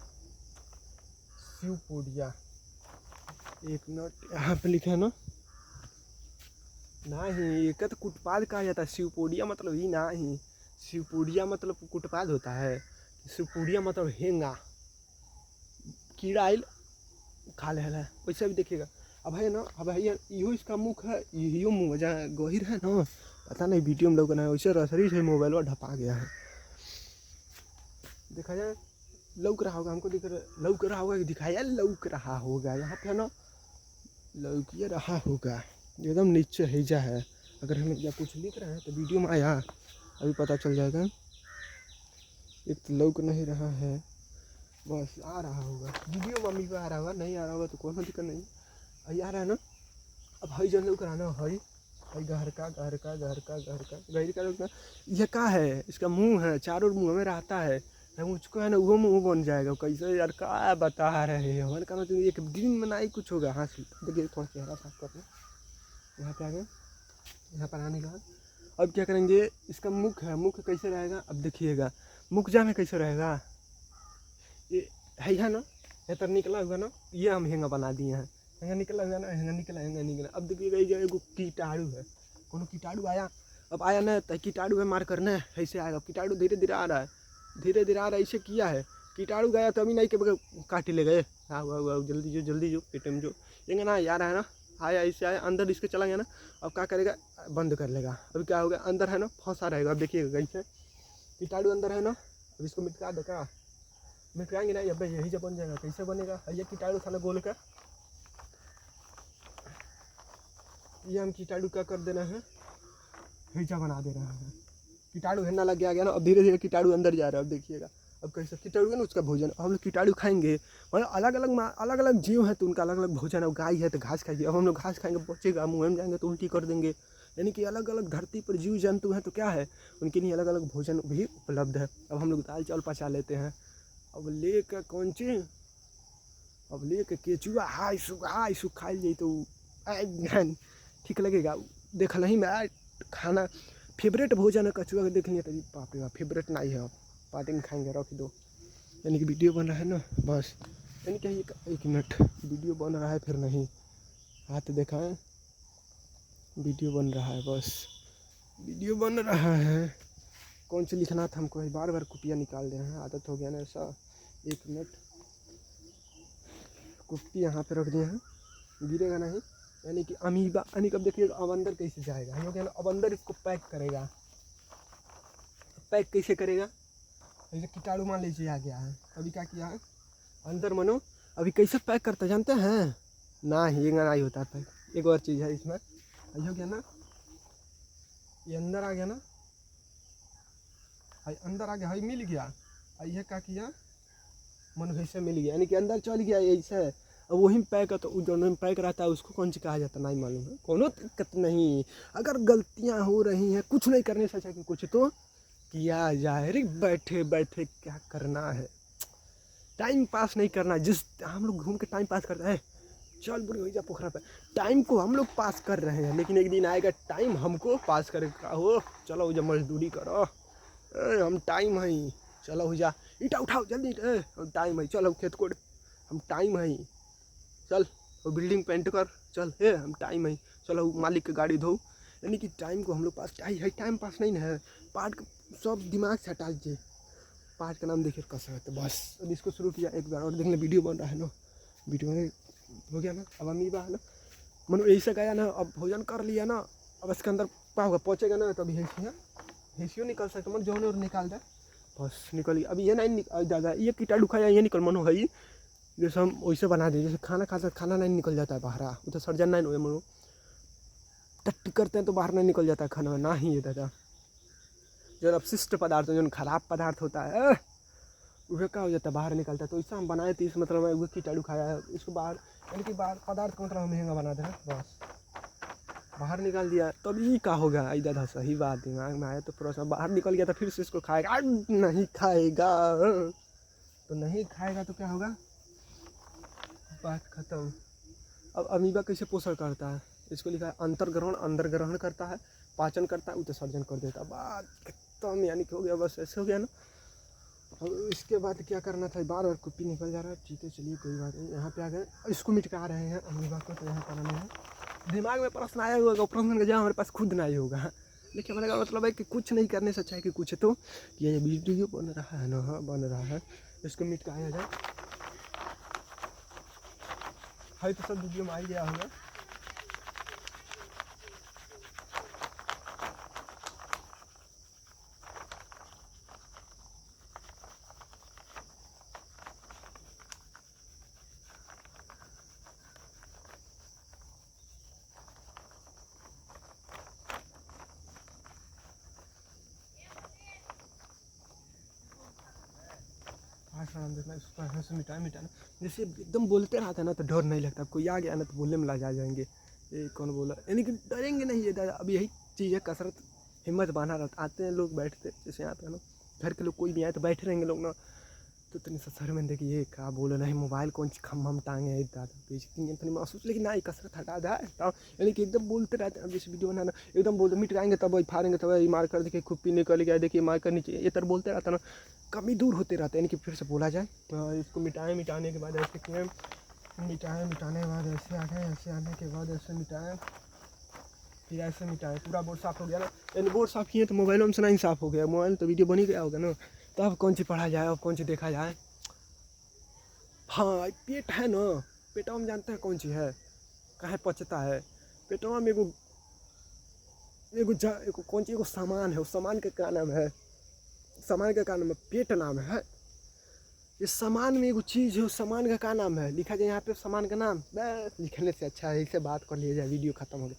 शिवपोडिया। एक मिनट यहाँ पे लिखा है ना, नहीं एक तो कुटपाद कहा जाता है, शिवपोडिया मतलब ही ना ही, शिवपोडिया मतलब कुटपाद होता है, शिवपोडिया मतलब हेंगा, कीड़ा आइल खा ले है, वैसे भी देखिएगा। अब है ना, अब है इहो इसका मुख है, इहो मुँह जहाँ गहिर है ना, पता नहीं वीडियो में लोग ना वैसे रसरी से मोबाइल में ढपा गया है, देखा जाए लौक रहा होगा, हमको दिख रहा लौक रहा होगा, दिखाया लौक रहा होगा, यहाँ पे ना लौकिए रहा होगा, एकदम नीचे हैजा है, अगर हम या कुछ लिख रहे हैं तो वीडियो में आया अभी पता चल जाएगा। एक तो लौक नहीं रहा है, बस आ रहा होगा वीडियो में, अमीबा आ रहा होगा, नहीं आ रहा होगा तो कोई दिक्कत नहीं, अभी आ रहा है ना। अब हई जन लौक रहा ना, हई हई घर का घर का घर का घर का गहरी का लौक, यह क्या है, इसका मुँह है, चारों मुँह में रहता है, मुझको है ना वो मुँह बन जाएगा, कैसे यार क्या बता रहे हैं, हमारे काम एक दिन में नहीं कुछ होगा। हाँ देखिए थोड़ा चेहरा साफ करना, यहाँ पे आ गए, यहाँ पर आने के बाद अब क्या करेंगे, इसका मुख है, मुख कैसे रहेगा, अब देखिएगा मुख जा में कैसे रहेगा, ये है ना, ये तर निकला हुआ ना, ये हम हेंगा बना दिए हैं, हेंगा निकला हुआ ना, हेंगा निकला। अब देखिएगा ये एगो कीटाणु है, कोनो कीटाणु आया, अब आया ना तो कीटाणु है मार करना है, ऐसे आएगा, कीटाणु धीरे धीरे आ रहा है, धीरे धीरे आ रहा है, ऐसे किया है, कीटाणु गया तो अभी नहीं के बगैर काट ले गए, हाँ हुआ जल्दी जो पेट में जो ये ना यार है ना, आया ऐसे आया, अंदर इसके चला गया ना, अब क्या करेगा, बंद कर लेगा, अभी क्या होगा, अंदर है ना फंसा रहेगा, अब देखिएगा कैसे कीटाणु अंदर है ना, अब इसको मिटका देगा, मिटकाएंगे ना, अब यही जब बन जाएगा, कैसे बनेगा, ये कीटाणु था ना गोल का, ये हम कीटाणु क्या कर देना है, हैजा बना दे रहा है, कीटाणु हेना लग गया ना, अब धीरे धीरे कीटाणु अंदर जा रहा है, अब देखिएगा अब कैसे कीटाणु है ना उसका भोजन, हम लोग कीटाणु खाएंगे, मतलब अलग अलग जीव है तो उनका अलग अलग भोजन है, गाय है तो घास खाएगी, अब हम लोग घास खाएंगे, बचेगा मुँह में जाएंगे तो उल्टी कर देंगे, यानी कि अलग अलग धरती पर जीव जंतु हैं तो क्या है, उनके लिए अलग अलग भोजन भी उपलब्ध है। अब हम लोग दाल चावल पचा लेते हैं, अब ले कर कौन ची, अब ले कर केचुआ हाय सुख खाई जाई तो ठीक लगेगा। देख नहीं मैं खाना फेवरेट भोजन है कछुआ के, देख लिया तभी बाप रे बाप फेवरेट नहीं है, अब पार्टी में खाएंगे रख दो। यानी कि वीडियो बन रहा है ना बस, यानी कि एक मिनट वीडियो बन रहा है फिर नहीं हाथ दिखाएं, वीडियो बन रहा है बस, वीडियो बन रहा है। कौन सी लिखना था हमको, बार बार कुपियाँ निकाल रहे हैं, आदत हो गया ना ऐसा। एक मिनट, कुप्पी यहाँ पे रख दिए हैं, गिरेगा नहीं। यानी कि अमीबा, यानी कि अब देखिएगा अब अंदर कैसे जाएगा, हम लोग अब अंदर इसको पैक करेगा। पैक कैसे करेगा, जैसे कीटाणु मान लीजिए आ गया है, अभी क्या किया है अंदर मनो, अभी कैसे पैक करता जानते हैं ना, ये नहीं होता पैक। एक और चीज़ है इसमें, ये हो गया ना, ये अंदर आ गया ना, अंदर आ गया, मिल गया। ये क्या किया मन वैसे मिल गया, यानी कि अंदर चल गया ऐसे। अब वही पैक है तो जो में पैक रहता है उसको कौन सी कहा जाता है नहीं मालूम है, कोनो दिक्कत नहीं। अगर गलतियां हो रही हैं, कुछ नहीं करने से अच्छा कि कुछ तो किया जाए। अरे बैठे बैठे क्या करना है, टाइम पास नहीं करना। जिस हम लोग घूम के टाइम पास करते हैं, चल बुरी हो जा पोखरा पे, टाइम को हम लोग पास कर रहे हैं, लेकिन एक दिन आएगा टाइम हमको पास करेगा। हो चलो जब मजदूरी करो, हम टाइम है, चलो हो जा ईटा उठाओ जल्दी, टाइम है, चलो खेत कोड़, हम टाइम है, चल और बिल्डिंग पेंट कर, चल हम टाइम है, चलो मालिक की गाड़ी धो। यानी कि टाइम को हम लोग पास है, टाइम पास नहीं है। पार्ट सब दिमाग से हटा दीजिए, पार्ट का नाम देखिए कसरत बस। अब इसको शुरू किया एक बार और देख लें, वीडियो बन रहा है ना, वीडियो में हो गया ना। अब अमीबा है ना, मनो ऐसा गया ना, अब भोजन कर लिया ना, अब इसके अंदर क्या होगा पहुँचेगा ना, तभी हैसियो निकल सकता, मन जो और निकाल दे बस निकल गया। अभी ये नहीं दादा, ये कीटाणु खाया ये निकल मनो है, जैसे हम वैसे बना दें, जैसे खाना खाता खाना नहीं निकल जाता है बाहर, वो तो सर्जन नहीं हुए मनो टट्टी करते हैं तो बाहर नहीं निकल जाता है खाना, ना ही ये दादा जो अपशिष्ट पदार्थ जो खराब पदार्थ होता है वह क्या हो जाता है बाहर निकलता है। तो ऐसा हम बनाए थे, इस मतलब मैं वो कीटाणु खाया है, इसको बाहर यानी कि बाहर पदार्थ का मतलब महंगा बना देना बस, बाहर निकाल दिया। तो अभी क्या होगा दादा, सही बात दिमाग में आया तो पूरा सब बाहर निकल गया, तो फिर से इसको खाएगा, नहीं खाएगा तो नहीं खाएगा तो क्या होगा, बात खत्म। अब अमीबा कैसे पोषण करता है, इसको लिखा है अंतर्ग्रहण, अंदर ग्रहण करता है, पाचन करता है, उत्सर्जन कर देता है, बात खत्म। यानी कि हो गया बस, ऐसे हो गया ना। और इसके बाद क्या करना था, बार बार कुप्पी निकल जा रहा है, ठीक है चलिए कोई बात नहीं। यहाँ पे आ गए, इसको मिटका रहे हैं अमीबा को, तो यहाँ कराना है। दिमाग में प्रश्न आया होगा, प्रश्न का जवाब हमारे पास खुद नहीं होगा, लेकिन हमारे का मतलब है कि कुछ नहीं करने से अच्छा है कि कुछ तो ये वीडियो बन रहा है ना, हाँ बन रहा है, इसको मिटकाया जाए। है तो सब वीडियो में आ ही गया होगा। नाम देखना, इसको यहाँ से मिटाना, जैसे एकदम बोलते रहता है ना तो डर नहीं लगता। कोई आ गया ना तो बोलने में लगा जाएंगे, ये कौन बोला, यानी कि डरेंगे नहीं है दादा। अब यही चीज़ है कसरत, हिम्मत बना रहता। आते हैं लोग बैठते, जैसे यहाँ पे ना घर के लोग कोई भी आए तो बैठे रहेंगे लोग ना, तो इतने सर में देखिए ये क्या बोल रहे हैं, मोबाइल कौन सी खम टांगे है दादा, बेइज्जती महसूस, लेकिन ना कसरत हटा दे, यानी कि एकदम बोलते रहते हैं। अब जैसे वीडियो बनाना एकदम बोलते मिट जाएंगे, तब वही फाड़ेंगे, तब वही मार कर देखिए खुप्पी निकल गया, देखिए मार कर नीचे, ये तरह बोलते रहता ना, कभी दूर होते रहते हैं। यानी कि फिर से बोला जाए तो इसको मिटाने के बाद ऐसे किए, मिटाने के बाद ऐसे आ गए, ऐसे आने के बाद ऐसे मिटाएं, फिर ऐसे मिटाएं, पूरा बोर्ड साफ़ हो गया ना। यानी बोर्ड साफ़ किए तो मोबाइलों में से नहीं साफ़ हो गया, मोबाइल तो वीडियो बन ही गया होगा ना, तो अब कौन सी पढ़ा जाए, अब कौन सी देखा जाए। हाँ पेट है ना, पेटवा में जानते हैं कौन सी है, कहाँ पचता है पेटवा में, एगो कौन सी एगो सामान है, उस सामान का क्या नाम है, सामान का क्या नाम है, पेट नाम है। इस सामान में एगो चीज़ है, उस सामान का क्या नाम है, लिखा जाए यहाँ पे सामान का नाम, बस लिखने से अच्छा है इसे बात कर लिया जाए, वीडियो ख़त्म हो गया,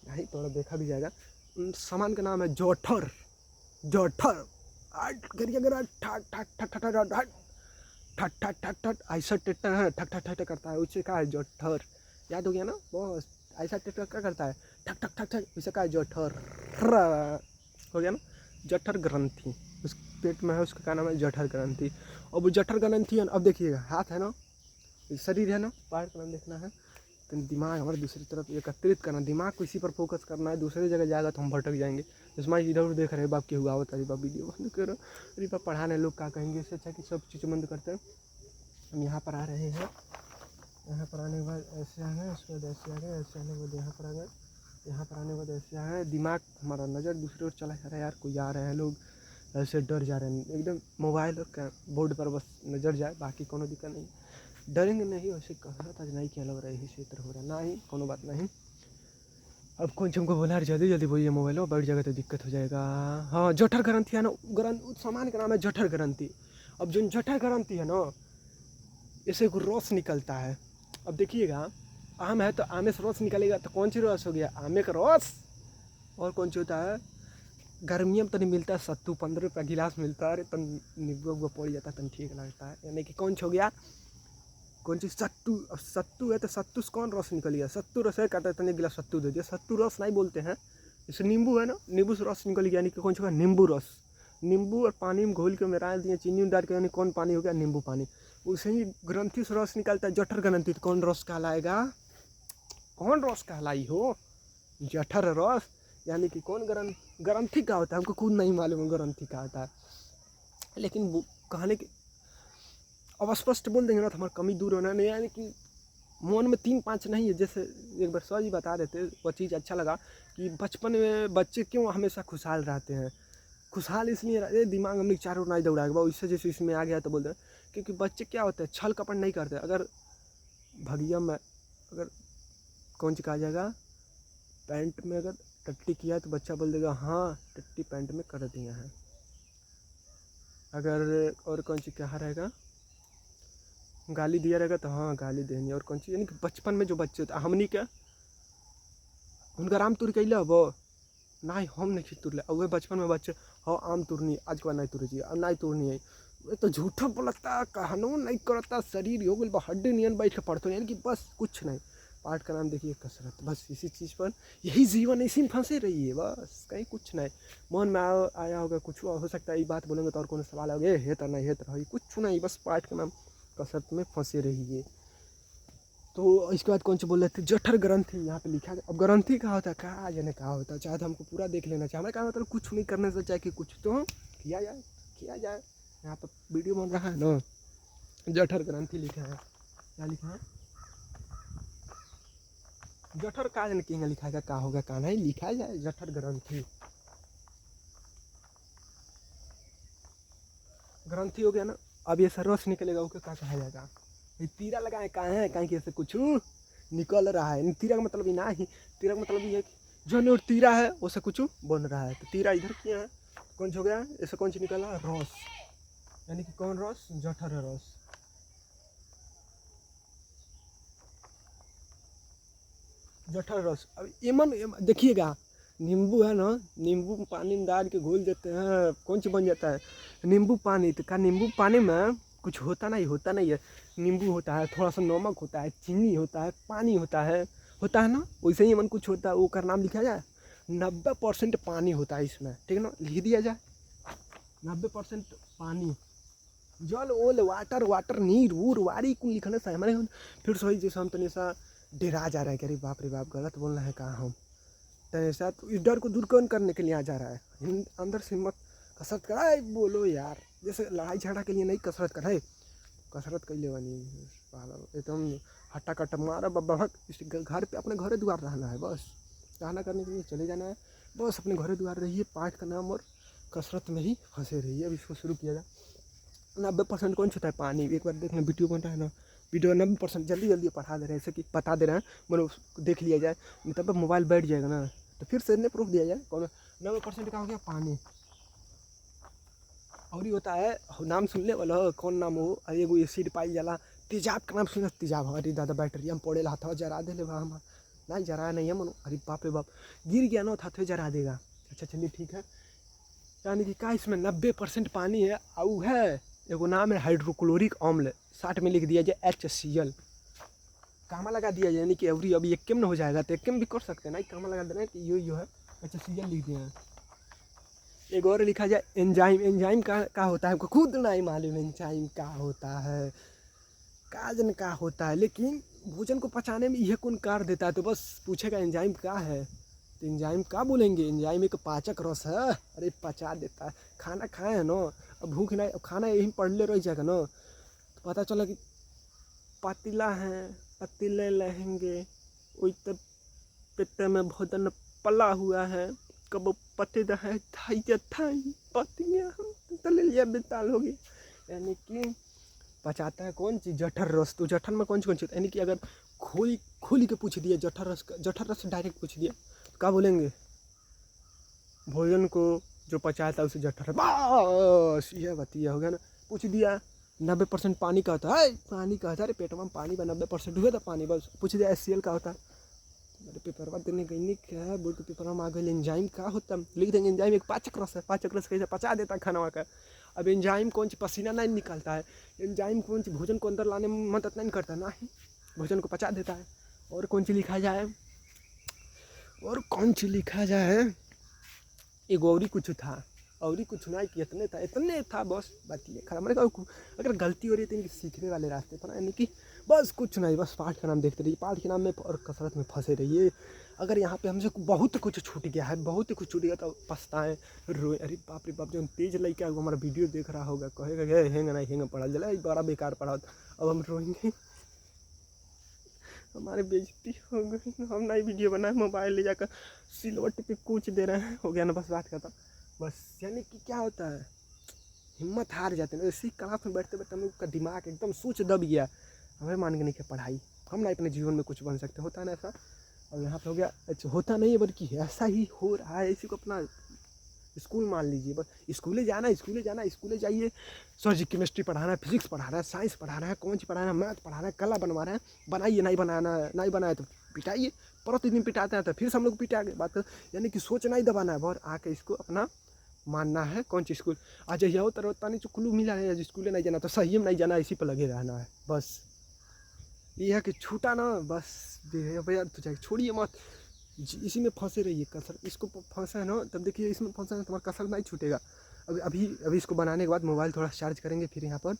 नहीं थोड़ा देखा भी जाएगा। सामान का नाम है जठर, जठर करिए अगर ठट ठट ठट ठट ठट ठट ठट ठट ठट ऐसा टेटर है, ठक ठक ठक करता है, उससे क्या है जठर, याद हो गया ना बस। ऐसा ट्रैक्टर क्या करता है, ठक ठक ठक ठक, वैसे का जठर हो गया ना, जठर ग्रंथि उस पेट में है, उसका क्या नाम है, जठर ग्रंथि। और वो जठर ग्रंथि है ना, अब देखिएगा हाथ है ना, शरीर है ना, पार्ट का नाम देखना है, तो दिमाग हमारे दूसरी तरफ एकत्रित करना, दिमाग को इसी पर फोकस करना है, दूसरी जगह जाएगा तो हम भटक जाएंगे। इसमें इधर उधर देख रहे बाप के हुआ होता है, बाप वीडियो बंद करो, अरे बाप पढ़ाने लोग क्या कहेंगे, इससे अच्छा कि सब चीज़ बंद करते हैं। हम यहाँ पर आ रहे हैं, यहाँ पर आने के बाद ऐसे आ गए, उसके बाद ऐसे आ गए, ऐसे आने के बाद यहाँ पर आ गए, यहाँ पर आने के बाद ऐसे आ गए, दिमाग हमारा नज़र दूसरी ओर चला जा रहा है, यार कोई आ रहे हैं लोग, ऐसे डर जा रहे हैं एकदम, मोबाइल और बोर्ड पर बस नज़र जाए, बाकी कोनो दिक्कत नहीं, डरेंगे नहीं। वैसे कसरत आज नहीं क्या लग रहा है, यही क्षेत्र हो रहा है ना, ही कोनो बात नहीं। अब कौन हमको बोला यार जल्दी जल्दी बोलिए, मोबाइल बैठ जाएगा तो दिक्कत हो जाएगा। हाँ जठर ग्रंथि है ना, उस सामान का नाम है जठर ग्रंथि। अब जो जठर ग्रंथि है ना, इससे एक रस निकलता है। अब देखिएगा, आम है तो आमे से रस निकलेगा, तो कौन सी रस हो गया, आमे का रस। और कौन सी होता है, गर्मियों में तो नहीं मिलता है, सत्तू 15 रुपये गिलास मिलता है, तन नींबू उबू पड़ जाता है, तन ठीक लगता है, यानी कि कौन सी हो गया, कौन सी, सत्तू। अब सत्तू है तो सत्तू से कौन रस निकल गया, सत्तू रस है, कहता है तने गिलास सत्तू दे दिया, सत्तू रस नहीं बोलते हैं। जैसे नींबू है ना, नींबू से रस निकल गया, यानी कि कौन सा, नींबू रस। नींबू और पानी में घोल के मिला दिए, चीनी डाल के, यानी कौन पानी हो गया, नींबू पानी। उसे ही ग्रंथि से रस निकलता है, जठर ग्रंथि, तो कौन रस कहलाएगा, कौन रस कहलाई हो, जठर रस। यानी कि कौन ग्रंथि का होता है, हमको खुद नहीं मालूम ग्रंथि का होता है, लेकिन वो कहने की अब स्पष्ट बोल देंगे ना तो हमारी कमी दूर होना नहीं, यानी कि मन में 3-5 नहीं है। जैसे एक बार सर जी बता रहे थे, वो चीज़ अच्छा लगा कि बचपन में बच्चे क्यों हमेशा खुशहाल रहते हैं, खुशहाल इसलिए रहते, दिमाग हमने चारों नहीं दौड़ाएगा, इससे जैसे इसमें आ गया तो बोल रहे हैं, क्योंकि बच्चे क्या होते हैं, छल कपट नहीं करते। अगर भगिया में अगर कौन सी कहा जाएगा, पैंट में अगर टट्टी किया तो बच्चा बोल देगा हाँ टट्टी पैंट में कर दिया है। अगर और कौन सी कहा रहेगा, गाली दिया रहेगा तो हाँ गाली देनी। और कौन सी, यानी कि बचपन में जो बच्चे होते हमनी के, उनका आम तुर कैले वो नहीं, हम नहीं तुरले, और बचपन में बच्चे हाँ आम तुरनी, आज के बाद नहीं तुरे चाहिए, अब नहीं तुरनी है, ये तो झूठा बोलता, कहनो नहीं करता, शरीर हो गई हड्डी नियन बैठ के पढ़ते, यानी कि बस कुछ नहीं। पाठ का नाम देखिए कसरत, बस इसी चीज़ पर, यही जीवन, इसी में फंसे रही है, बस कहीं कुछ नहीं। मन में आया होगा कुछ हो सकता है, ये बात बोलेंगे तो और कौन सवाल आओगे, हे तो नहीं, हे तो रही कुछ नहीं, बस पाठ का नाम कसरत में फंसे रहिए। तो इसके बाद कौन से बोल रहे थे, जठर ग्रंथि यहाँ पे लिखा है। अब ग्रंथि कहा होता है, कहा जाने कहा होता है, चाहे तो हमको पूरा देख लेना चाहिए, हमें कहा मतलब कुछ नहीं करने से, चाहे कि कुछ तो किया जाए, किया जाए। यहाँ पर वीडियो बन रहा है ना, जठर ग्रंथि लिखा है, क्या लिखा है, जठर का जाने कि लिखा है, क्या होगा क्या नहीं, लिखा जाए जठर ग्रंथि। ग्रंथि हो गया ना, अब ये रस निकलेगा, उसको क्या कहा जाएगा, तीरा लगाए कहाँ है, कहीं ऐसे कुछ निकल रहा है, तीरा का मतलब ही ना ही, तीरा का मतलब ये है कि जो नोट तीरा है उससे कुछ बन रहा है, तो तीरा इधर किया है, कौन हो गया, ऐसे कौन सी निकला, रस, यानी कि कौन रस, जठर रस, जठर रस। अब एमन देखिएगा, नींबू है ना, नींबू पानी में डाल के घोल देते हैं, कौन सी बन जाता है, नींबू पानी। तो क्या नींबू पानी में कुछ होता नहीं, होता नहीं है, नींबू होता है, थोड़ा सा नमक होता है, चीनी होता है, पानी होता है ना, वैसे ही मन कुछ होता है, वो का नाम लिखा जाए, 90% पानी होता है इसमें, ठीक है ना, लिख दिया जाए 90% पानी, जल ओल वाटर वाटर नीर वूर वारी को लिखने से हमारे फिर सही, जैसे हम तनि सा डरा जा रहा है कि अरे बाप रे बाप गलत बोलना है कहाँ हम, तो ऐसा तो इस डर को दूर कौन करने के लिए आ जा रहा है, अंदर से हिम्मत, कसरत कराए बोलो यार, जैसे लड़ाई झगड़ा के लिए नहीं कसरत कराए, कसरत कर ले बनी एकदम हट्टा कट्टा मारा बब्बा घर पे, अपने घरे द्वार रहना है, बस रहना करने के लिए चले जाना है, बस अपने घरे द्वार रहिए, पाठ का नाम और कसरत में ही फंसे रहिए। अब इसको शुरू किया जाए। 90% कौन छूता है, पानी। एक बार देखना वीडियो बन रहा है ना, वीडियो 90% जल्दी जल्दी पढ़ा दे रहे हैं, ऐसे कि बता दे रहे हैं, मतलब देख लिया जाए, नहीं तब मोबाइल बैठ जाएगा ना, तो फिर से ने प्रूफ दिया जाए कौन 90% का हो गया पानी। और ये होता है, नाम सुनने वाला कौन नाम हो, अरे एगो एसिड पाई जाला, तेजाब का नाम सुना, तेजाब, अरे दादा बैटरी हम पड़े हाथ जरा दे ले हम नहीं जरा नहीं है मनो, अरे बाप रे बाप गिर गया ना तो हाथ जरा देगा। अच्छा चलिए ठीक है, यानी कि क्या इसमें 90% पानी है, और है एगो नाम है हाइड्रोक्लोरिक अम्ल, 60 में लिख दिया जाए HCl, कामा लगा दिया यानी कि एवरी अभी एक केम न हो जाएगा तो एक केम भी कर सकते हैं ना, कामा लगा देना कि यो है। अच्छा सीजन लिख दिया। एक और लिखा जाए एंजाइम। एंजाइम का होता है, हमको खुद नहीं मालूम एंजाइम का होता है, काजन का होता है, लेकिन भोजन को पचाने में यह कौन कार्य देता है, तो बस पूछेगा एंजाइम क्या है, तो एंजाइम क्या बोलेंगे, एंजाइम एक पाचक रस है, अरे पचा देता है। खाना खाए है ना, अब भूख नहीं, अब खाना यही पढ़ले रह जाएगा ना, तो पता चला कि पतीला है, पतीले लहेंगे वही तब पेट में भोजन पला हुआ है, कब पते है थाई थाई पतिया तले लिया बेताल हो गया। यानी कि पचाता है कौन चीज़, जठर रस। तो जठर में कौन सी यानी कि अगर खोली खोली के पूछ दिया जठर रस डायरेक्ट पूछ दिया तो क्या बोलेंगे, भोजन को जो पचाता है उसे जठर, बस यह बतिया हो गया ना। पूछ दिया 90% पानी का होता है, पानी का होता है, अरे पेट में पानी का 90% हुआ था पानी, बस पूछ दिया HCl का होता है, अरे पेपर देने गई क्या बोल के पेपर में आ गए एंजाइम का होता, लिख देंगे एंजाइम एक पाचक रस है, पाचक रस कैसे पचा देता है खाना का। अब एंजाइम कौन सी पसीना नहीं निकालता है, एंजाइम कौन सी भोजन को अंदर लाने में मदद नहीं करता, ना ही भोजन को पचा देता है। और कौन सी लिखा जाए, और कौन सी लिखा जाए, एक और कुछ था, और कुछ नहीं कि इतने था बस बात ये खराब। मैंने कहा अगर गलती हो रही है तो इनकी सीखने वाले रास्ते पर, यानी कि बस कुछ नहीं, बस पाठ का नाम देखते रहिए, पाठ के नाम में और कसरत में फंसे रहिए। अगर यहाँ पे हमसे बहुत कुछ छूट गया है, बहुत कुछ छूट गया तो पछताएं, रोए, अरे बाप रे बाप, जो तेज लड़का है वो हमारा वीडियो देख रहा होगा, कहेगा ये हेंग नहीं हेंग पढ़ा जला बड़ा बेकार पढ़ा, अब हम रोएंगे, हमारी बेइज्जती हो गई, हम नई वीडियो बनाए, मोबाइल ले जाकर सिलवट पे कूच दे रहे हैं, हो गया ना, बस बात खत्म। बस यानी कि क्या होता है, हिम्मत हार जाते हैं। इसी क्लास में बैठते बैठते हम लोग का दिमाग एकदम सोच दब गया, हमें मान के नहीं कि पढ़ाई हम ना अपने जीवन में कुछ बन सकते, होता है ना ऐसा। और यहाँ पे हो गया, अच्छा होता नहीं है बल्कि ऐसा ही हो रहा है। इसी को अपना स्कूल मान लीजिए, बस स्कूले जाना, स्कूले जाइए, सर जी केमिस्ट्री पढ़ा रहा है, फिजिक्स पढ़ा रहा है, साइंस पढ़ा रहा है, कौन सी पढ़ा रहा है, मैथ पढ़ा रहा है, कला बनवा रहा है, बनाइए, नहीं बनाया तो पिटाइए, प्रतिदिन पिटाते हैं तो फिर से हम लोग पिटा के बात कर, यानी कि सोचना ही दबाना है और आके इसको अपना मानना है कौन सी स्कूल आज यहो तरह नहीं, जो कुल्लू मिला है स्कूले नहीं जाना तो सही में नहीं जाना, इसी पर लगे रहना है बस। ये है कि छूटा ना बस भैया, तो छोड़िए मत, इसी में फंसे रहिए, कसर इसको फंसा है ना, तब देखिए इसमें फंसा है तुम्हारा कसर नहीं छूटेगा। अभी इसको बनाने के बाद मोबाइल थोड़ा चार्ज करेंगे, फिर यहाँ पर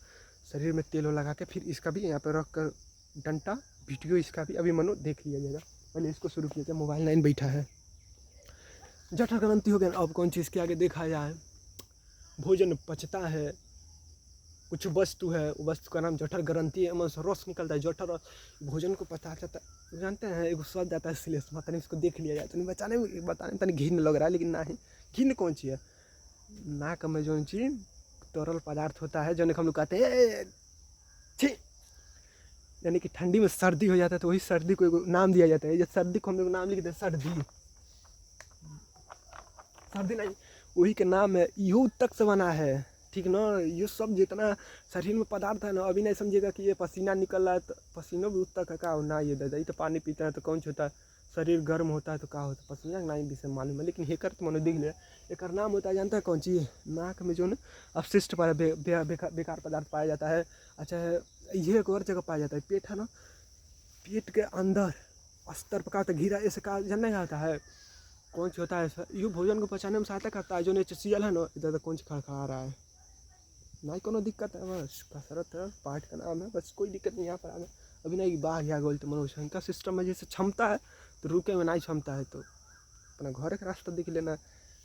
शरीर में तेल लगा के फिर इसका भी यहाँ पर रख कर डंटा वीडियो इसका भी अभी मनो देख लिया जाएगा। पहले इसको शुरू किया जाए, मोबाइल लाइन बैठा है, जठर ग्रंथि हो गया। अब कौन चीज़ के आगे देखा जाए, भोजन पचता है, कुछ वस्तु है, वस्तु का नाम जठर ग्रंथि है, रस निकलता है, जठर भोजन को पचा जाता है। जानते हैं एक स्वाद जाता है इसलिए तनी इसको देख लिया जाए, तो नहीं बताने तनी घिन लग रहा है, लेकिन नहीं, घिन कौन सी है, नाक में जो चीज तरल पदार्थ होता है, जो हम लोग कहते हैं छी, यानी कि ठंडी में सर्दी हो जाता है तो वही सर्दी को नाम दिया जाता है। जब सर्दी को हम लोग नाम लिख देते हैं सर्दी नहीं, वही के नाम है, यू तक से बना है, ठीक ना। ये सब जितना शरीर में पदार्थ है ना, अभी नहीं समझेगा कि ये पसीना निकल रहा है तो पसीना भी उतना का क्या होना, ये दादा तो पानी पीता है तो कौन सा होता है, शरीर गर्म होता है तो क्या होता है, पसीना नहीं भी से मालूम है, लेकिन हेकर तो मैंने देख लिया, एक नाम होता है, जानता है कौन चीज़, नाक में जो ना अपशिष्ट बेकार पदार्थ पाया जाता है। अच्छा ये एक और जगह पाया जाता है, पेट है ना, पेट के अंदर अस्तर पका होता है, घीरा ऐसे का जानने का होता है, कौन सी होता है ऐसा, यू भोजन को पचाने में सहायता करता है, जो HCl है ना, इधर कौन सी खड़खड़ा रहा है, नहीं कोनो दिक्कत है, बस कसरत है, पाठ का नाम है, बस कोई दिक्कत नहीं। यहाँ पर आ गए अभी नहीं, बाघ या गोल तो मनोज इनका सिस्टम है, जैसे क्षमता है तो रुके में नहीं, क्षमता है तो अपना घर का रास्ता देख लेना।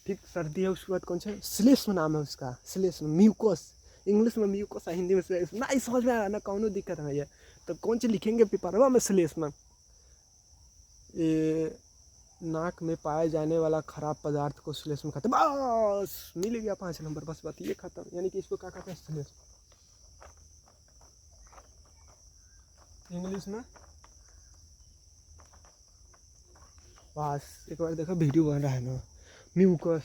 ठीक सर्दी है, उसके बाद कौन सा श्लेष्म नाम है उसका, श्लेष्म म्यूकोस, इंग्लिश में म्यूकोस है, हिंदी में श्लेष्म, नहीं समझ में आ रहा ना, कोनो दिक्कत नहीं है, तो कौन सी लिखेंगे पेपर में श्लेष्म, ये नाक में पाए जाने वाला खराब पदार्थ को श्लेष्म कहते, बस मिल गया 5 नंबर, बस बात ये खत्म। यानी कि इसको क्या कहते हैं, श्लेष्म इंग्लिश में। बस एक बार देखो वीडियो बन रहा है ना, म्यूकस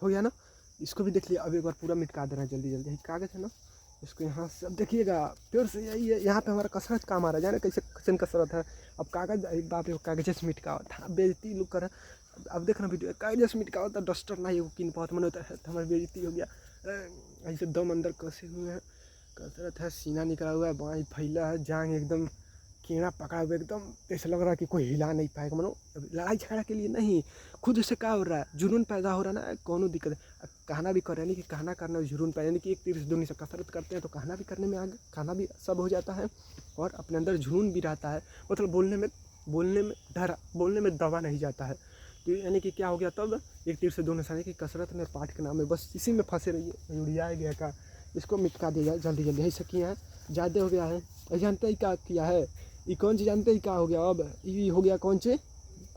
हो गया ना, इसको भी देख लिया। अब एक बार पूरा मिटका देना जल्दी जल्दी, कागज है ना, इसको यहाँ से अब देखिएगा फिर से, यही है यहाँ पे हमारा कसरत काम आ रहा है, जाने कैसे कैसे कसरत है। अब कागज बाप रे, कागज से मिटका होता है, बेइज्जती लोग कर, अब देखना वीडियो, कागज से मिटका होता, डस्टर नहीं वो किन बहुत मन होता है, तो हमारी बेइज्जती हो गया, ऐसे दम अंदर कसे हुए हैं, कसरत है, सीना निकला हुआ है, बाई फैला है, जांग एकदम कीड़ा पकड़ा हुआ एकदम ऐसा लग रहा है कि कोई हिला नहीं पाएगा। मनो लड़ाई झगड़ा के लिए नहीं, खुद से क्या हो रहा है, जुनून पैदा हो रहा है ना, कौन दिक्कत है। कहना भी कर रहे हैं कि कहना करना जुनून पैदा, यानी कि एक तीर से दुनी से कसरत करते हैं तो कहना भी करने में आगे, कहना भी सब हो जाता है और अपने अंदर जुनून भी रहता है। मतलब बोलने में दबा नहीं जाता है। तो यानी कि क्या हो गया तब, एक तीर से दो निशाने की कसरत में पाठ के नाम में बस इसी में फंसे रहिए। उड़िया गया का इसको मिटका दिया जल्दी जल्दी, ऐसा किया है ज़्यादा हो गया है। जानते ही क्या किया है ये, कौन सी जानते ही क्या हो गया, अब ये हो गया कौन से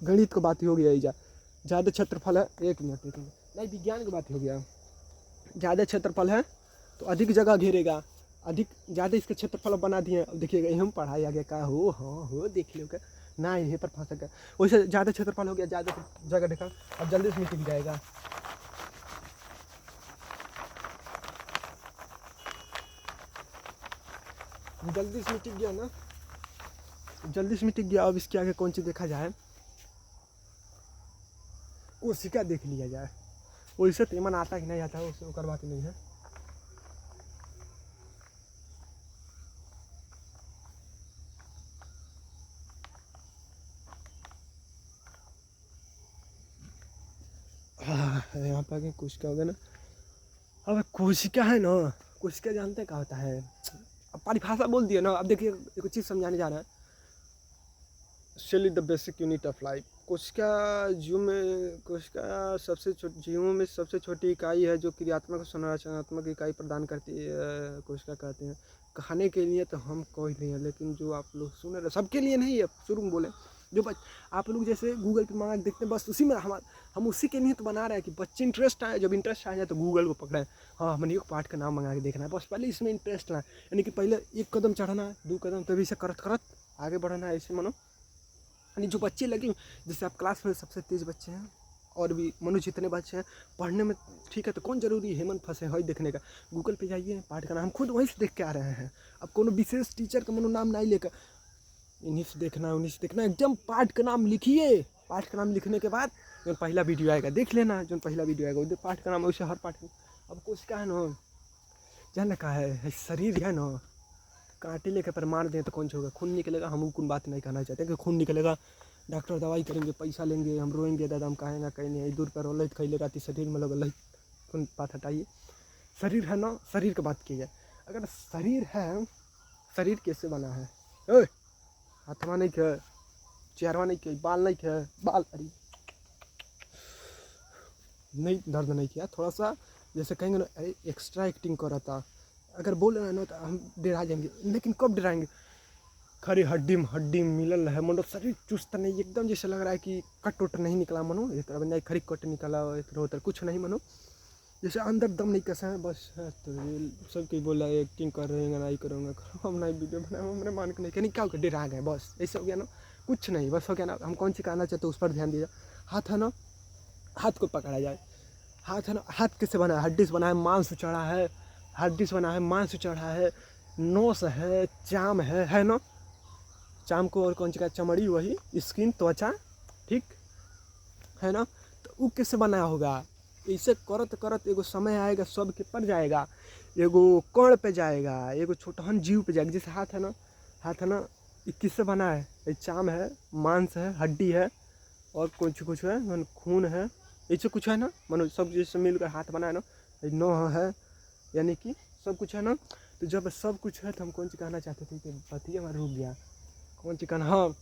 गणित की बात ही हो गया। ज़्यादा क्षेत्रफल है, एक मिनट नहीं, विज्ञान की बात हो गया। ज़्यादा क्षेत्रफल है तो अधिक जगह घेरेगा, अधिक ज़्यादा इसके क्षेत्रफल बना दिए। अब देखिएगा हम पढ़ाई आगे का हो, हाँ हो देख लो ना, यहीं पर फंस गया। वैसे ज़्यादा क्षेत्रफल हो गया, ज़्यादा जगह देखा, अब जल्दी से मिट जाएगा। जल्दी से मिट गया ना, जल्दी से मिट गया। अब इसके आगे कौन सी देखा जाए, कोशिका देख लिया जाए। वैसे तेमन आता कि नहीं आता है उससे ओकर बात नहीं है। यहाँ पर आगे कोशिका हो गया ना। अब कोशिका है ना, कोशिका जानते हैं क्या होता है, अब परिभाषा बोल दिया ना। अब देखिए एक चीज़ समझाने जा रहा है। Cell is the basic unit of life. कोशिका जीवों में सबसे छोटी इकाई है जो क्रियात्मक और संरचनात्मक इकाई प्रदान करती है, कोशिका कहते हैं। खाने के लिए तो हम कोई नहीं है, लेकिन जो आप लोग सुन रहे सबके लिए नहीं है, शुरू में बोले जो आप लोग जैसे गूगल पे मंगा देखते हैं, बस उसी में हम उसी के लिए तो बना रहे हैं कि बच्चे इंटरेस्ट आए। जब इंटरेस्ट आ जाए तो गूगल को पकड़े, हाँ हमने एक पार्ट का नाम मंगा के देखना है, बस पहले इसमें इंटरेस्ट लाए। यानी कि पहले एक कदम चढ़ना है, 2 कदम, तभी से करत करत आगे बढ़ना है। ऐसे मानो यानी जो बच्चे लगे, जैसे आप क्लास में सबसे तेज़ बच्चे हैं और भी मनुष्य जितने बच्चे हैं पढ़ने में, ठीक है, तो कौन जरूरी हेमंत फंसे है देखने का। गूगल पे जाइए, पाठ का नाम खुद वहीं से देख के आ रहे हैं। अब कोनो विशेष टीचर का मनो नाम नहीं लेकर, इन्हीं से देखना है, उन्हीं से देखना है, एकदम पाठ का नाम लिखिए। पाठ का नाम लिखने के बाद जो पहला वीडियो आएगा देख लेना, जो पहला वीडियो आएगा उधर पाठ का नाम, वैसे हर पाठ। अब कोशिका है ना, जानना का है, शरीर है ना, कांटे लेकर पर मार दें तो कौन सा होगा, खून निकलेगा। हम कौन बात नहीं कहना चाहते कि खून निकलेगा, डॉक्टर दवाई करेंगे, पैसा लेंगे, हम रोएंगे दादा, हम कहेंगे कहीं नहीं, दूर पर रोल खैले रहती शरीर में लगे, कौन बात हटाइए। शरीर है ना, शरीर की बात की जाए, अगर शरीर है, शरीर कैसे बना है, ओए हाथवा नहीं खे, चेहरवा नहीं खे, बाल नहीं खे, बाल अरे नहीं, दर्द नहीं किया, थोड़ा सा जैसे कहेंगे ना एक्स्ट्रा एक्टिंग कर रहा था। अगर बोल रहे हैं ना तो हम डरा जाएंगे, लेकिन कब डराएंगे, खरी हड्डी में हड्डी मिलल है, मनो शरीर चुस्त नहीं, एकदम जैसे लग रहा है कि कट उट नहीं निकला, मनो इस तरह नहीं खरी कट निकला, इधर कुछ नहीं, मनो जैसे अंदर दम नहीं कसा है बस है। तो सब कोई बोला एक्टिंग कर रहे हैं, नहीं करूँगा, हम नहीं वीडियो बनाए, हमने मान के नहीं कहनी, क्या हो गया, डरा गए, बस ऐसे हो गया ना, कुछ नहीं, बस हो गया ना। हम कौन सी कहना चाहते उस पर ध्यान दीजिए। हाथ है ना, हाथ को पकड़ा जाए, हाथ है ना, हाथ किससे बना है, हड्डी से बना है, मांस चढ़ा है, हड्डी से बना है, मांस चढ़ा है, नोस है, चाम है ना, चाम को और कौन सी का, चमड़ी, वही स्किन, त्वचा, ठीक है ना। तो वो किससे बनाया होगा, ऐसे करत करत एगो समय आएगा सब के पर जाएगा, एगो कण पे जाएगा, एगो छोटहन जीव पे जाएगा। जैसे हाथ है ना, हाथ है ना, ये किससे बना है, ये चाम है, मांस है, हड्डी है और कुछ है, खून है, ऐसे कुछ है ना, मनो सब जैसे मिलकर हाथ बना है ना, नौ है, यानी कि सब कुछ है ना। तो जब सब कुछ है तो हम कौन सी कहना चाहते थे कि बतिया हमारा रुक गया, कौन सी कहना, हाँ।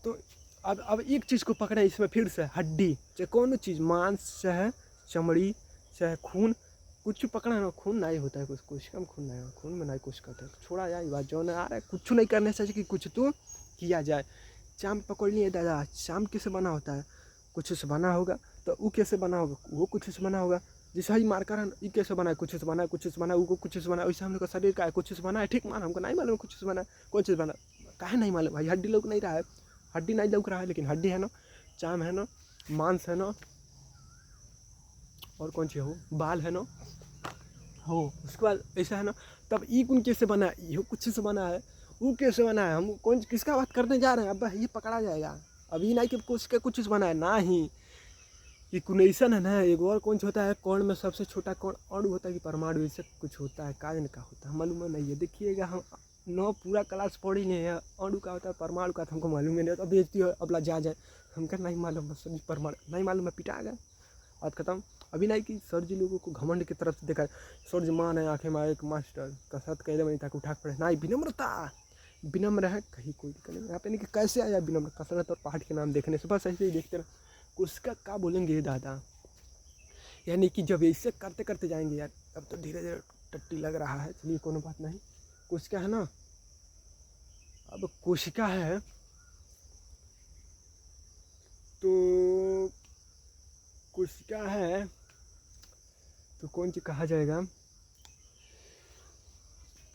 तो अब एक चीज़ को पकड़े इसमें फिर से, हड्डी चाहे कौन चीज़, मांस चाहे चमड़ी चाहे खून, कुछ पकड़ा ना, खून नहीं होता है, कुछ कम खून नहीं, खून में नहीं कुछ करता है, छोड़ा जाए बात जो आ रहा है, कुछ नहीं करने से कि कुछ तो किया जाए। चाम पकड़ लिए दादा, चाम किससे बना होता है, कुछ से बना होगा, तो वो कैसे बना होगा, वो कुछ से बना होगा। जैसे ही मार्कर है, ये कैसे बना है, कुछ से बना है, कुछ से बना है, वो कुछ से बना है, वैसे हम लोग का शरीर का है, कुछ से बना है, ठीक मान, हमको नहीं मालूम कुछ से बना है, कौन चीज़ बना, काहे नहीं मालूम भाई, हड्डी लोग नहीं रहा है, हड्डी नहीं लग रहा है, लेकिन हड्डी है ना, चाम है ना, मांस है ना, और कौन सी हो, बाल है ना, हो उसके बाद ऐसा है ना। तब ई कौन कैसे बना है, ये कुछ से बना है, वो कैसे बना है, हम कौन किसका बात करने जा रहे हैं, अब ये पकड़ा जाएगा। अभी नहीं कि कुछ से बना है ना ही, ये कुनेशन है ना, एक और कौन सा होता है, कौन में सबसे छोटा कौन और होता है कि परमाणु, इससे कुछ होता है, काजन का होता है, मालूम नहीं है, देखिएगा हम 9 पूरा क्लास पढ़ ही नहीं है। अणु का होता है, परमाणु का हमको मालूम है नहीं, तो बेइज्जती हो अब जा जाए हमका नहीं मालूम, बस सभी परमाणु नहीं मालूम है, पिटा आ गया, बात खत्म। अभी नहीं कि सर जी लोगों को घमंड की तरफ से देखा है, सर जी मान है आँखें में एक मास्टर कसरत कहले बनी ताकि उठा पड़े नहीं, विनम्रता विनम्र है, कहीं कोई दिक्कत नहीं यहाँ पे। नहीं कि कैसे आया विनम्र, कसरत और पाठ के नाम देखने से बस ऐसे ही देखते रहो। उसका क्या बोलेंगे दादा, यानी कि जब ऐसे करते करते जाएंगे यार, अब तो धीरे धीरे टट्टी लग रहा है, चलिए कोनो बात नहीं। कोशिका है ना, अब कोशिका है तो कोशिका है तो कौन सी कहा जाएगा,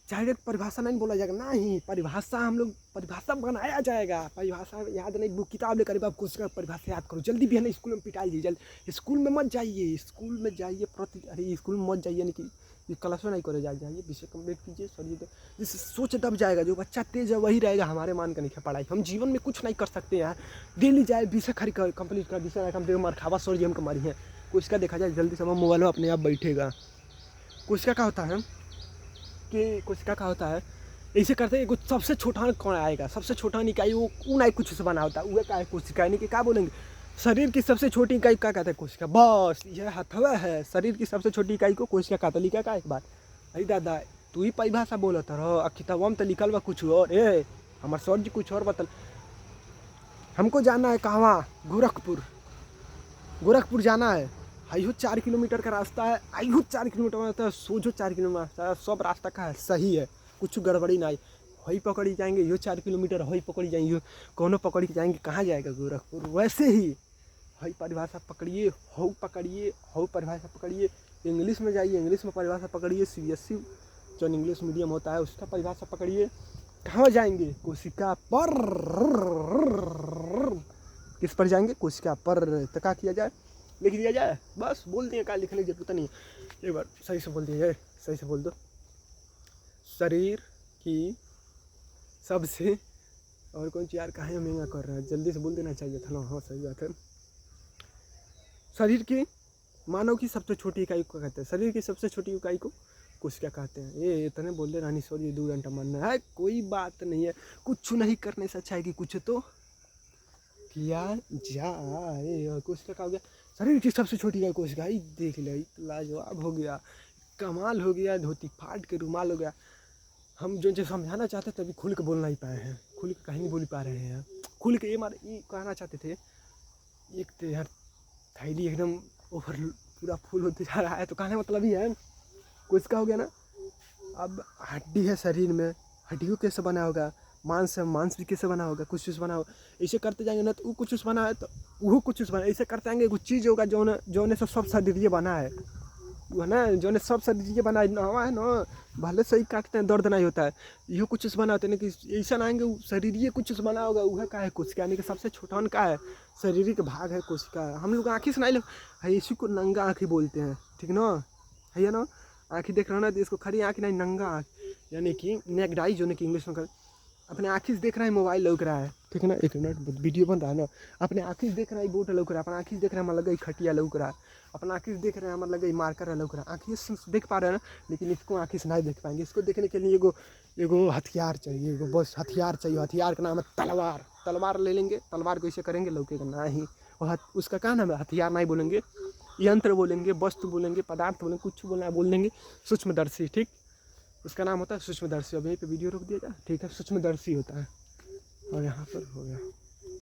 डायरेक्ट परिभाषा नहीं बोला जाएगा, नहीं परिभाषा हम लोग परिभाषा बनाया जाएगा, परिभाषा याद नहीं, बुक किताब लेकर आप कोशिका परिभाषा याद करो जल्दी भी है ना, स्कूल में पिटाई जी जल्दी, स्कूल में मत जाइए, स्कूल में जाइए अरे स्कूल में मत जाइए, नहीं कि ये क्लास में नहीं करे जाइए, विषय कंप्लीट कीजिए सर, तो जिससे सोच दब जाएगा, जो बच्चा तेज है वही रहेगा, हमारे मान का नहीं है पढ़ाई, हम जीवन में कुछ नहीं कर सकते यार, डेली जाए विषय खरी कंप्लीट कर, विषय कंप्लीट मार खावा सर जी हमको मारी है। कोशिका देखा जाए जल्दी से मोबाइल में अपने आप बैठेगा। कोशिका क्या होता है कि कोशिका का होता है ऐसे करते हैं, कुछ सबसे छोटा कौन आएगा, सबसे छोटा इकाई वो नहीं कुछ से बना होता है, वह क्या है कोशिका, यानी कि क्या बोलेंगे, शरीर की सबसे छोटी इकाई क्या कहते हैं, कोशिका, बस यह हथवा है, शरीर की सबसे छोटी इकाई को कोशिका कहते हैं। लिखा का एक बार, अरे दादा तू ही परिभाषा बोलता रहो, किताबों में तो लिखल बा कुछ और, हमारे सर जी कुछ और बतल, हमको जाना है कहाँ, गोरखपुर जाना है, आइयो 4 किलोमीटर का रास्ता है, आइयो 4 किलोमीटर रास्ता है, सोचो 4 किलोमीटर रास्ता है, सब रास्ता का है सही है, कुछ गड़बड़ी नहीं, वही पकड़ी जाएंगे, यो 4 किलोमीटर वही पकड़ी जाएंगे, कौनों पकड़ी जाएंगे, कहाँ जाएगा गोरखपुर, वैसे ही वही परिभाषा पकड़िए, हो पकड़िए, हो परिभाषा पकड़िए, इंग्लिश में जाइए, इंग्लिश में परिभाषा पकड़िए, CBSE जो इंग्लिश मीडियम होता है उसका परिभाषा पकड़िए, कहाँ जाएंगे, कोशिका पर, किस पर जाएंगे, कोशिका पर, तो क्या किया जाए, लिख दिया जाए, बस बोल दिए, क्या लिखने की जरूरत नहीं है, एक बार सही से बोल दिया जाए, सही से बोल दो, शरीर की सबसे, और कौन सी यार कहाँ महंगा कर रहा है, जल्दी से बोल देना चाहिए था ना, हाँ सही बात है, शरीर की मानव की सबसे छोटी इकाई को कहते हैं, शरीर की सबसे छोटी इकाई को कोशिका कहते हैं। ये इतने बोल दे रानी सॉरी 2 घंटा मानना है, कोई बात नहीं है, कुछ नहीं करने से अच्छा है कि कुछ तो किया जाए। कोशिका का हो गया, शरीर की सबसे छोटी इकाई कोशिका, देख ले लाजवाब हो गया, कमाल हो गया, धोती फाट के रुमाल हो गया। हम जो समझाना चाहते थे अभी खुल के बोल नहीं पाए हैं, खुल के कहीं नहीं बोल पा रहे हैं, खुल के ये कहना चाहते थे, एक तो यार थैली एकदम ओवर पूरा फुल होते जा रहा है, तो कहने मतलब ही है कोशिका हो गया ना। अब हड्डी है शरीर में, हड्डियों कैसे बना होगा, मांस है, मांस भी कैसे बना होगा, कुछ बना होगा, ऐसे करते जाएंगे ना तो वो कुछ बना है तो वो कुछ बना, ऐसे करते जाएंगे कुछ चीज़ होगा जो ने सब शरीर बना है, वो है ना जो ने सब शरीर बना है ना, भले सही काटते हैं दर्द नहीं होता है, ये कुछ बना होते हैं कि ऐसा ना आएंगे शरीर कुछ बना होगा, वह क्या है कोशिका, यानी कि सबसे छोटा का है शारीरिक भाग है कोशिका। हम लोग आँखी से नहीं लोग है, इसी को नंगा आँखी बोलते हैं, ठीक ना, है ना, आँखी देख रहे हो ना, तो इसको खड़ी आँख नहीं नंगा आँख, यानी कि नेक्ड आई जो कि इंग्लिश में कर, अपने आँखी से देख रहा है मोबाइल लौक रहा है, ठीक है ना, 1 मिनट वीडियो बन रहा है ना, अपने आँखी से देख रहा है बोट लौक रहा है, अपना आँखी से देख रहा है हमारा लगा खटिया लौक रहा है, अपना आँखी से देख रहे हैं हमारा लगा मार्कर लौक रहा है, आँखी से देख पा रहे हैं ना, लेकिन इसको आँखी से नहीं देख पाएंगे, इसको देखने के लिए एगो हथियार चाहिए, एगो बस हथियार चाहिए, हथियार का नाम है तलवार, तलवार ले लेंगे, तलवार को ऐसे करेंगे लौकेगा नहीं, वह उसका क्या नाम है, हथियार नहीं बोलेंगे, यंत्र बोलेंगे, वस्तु बोलेंगे, पदार्थ बोलेंगे, कुछ बोलना बोल देंगे, सूक्ष्मदर्शी, ठीक, उसका नाम होता है सूक्ष्मदर्शी। अब यहीं पे वीडियो रोक दिया जाए, ठीक है, सूक्ष्मदर्शी होता है, और यहाँ पर हो गया।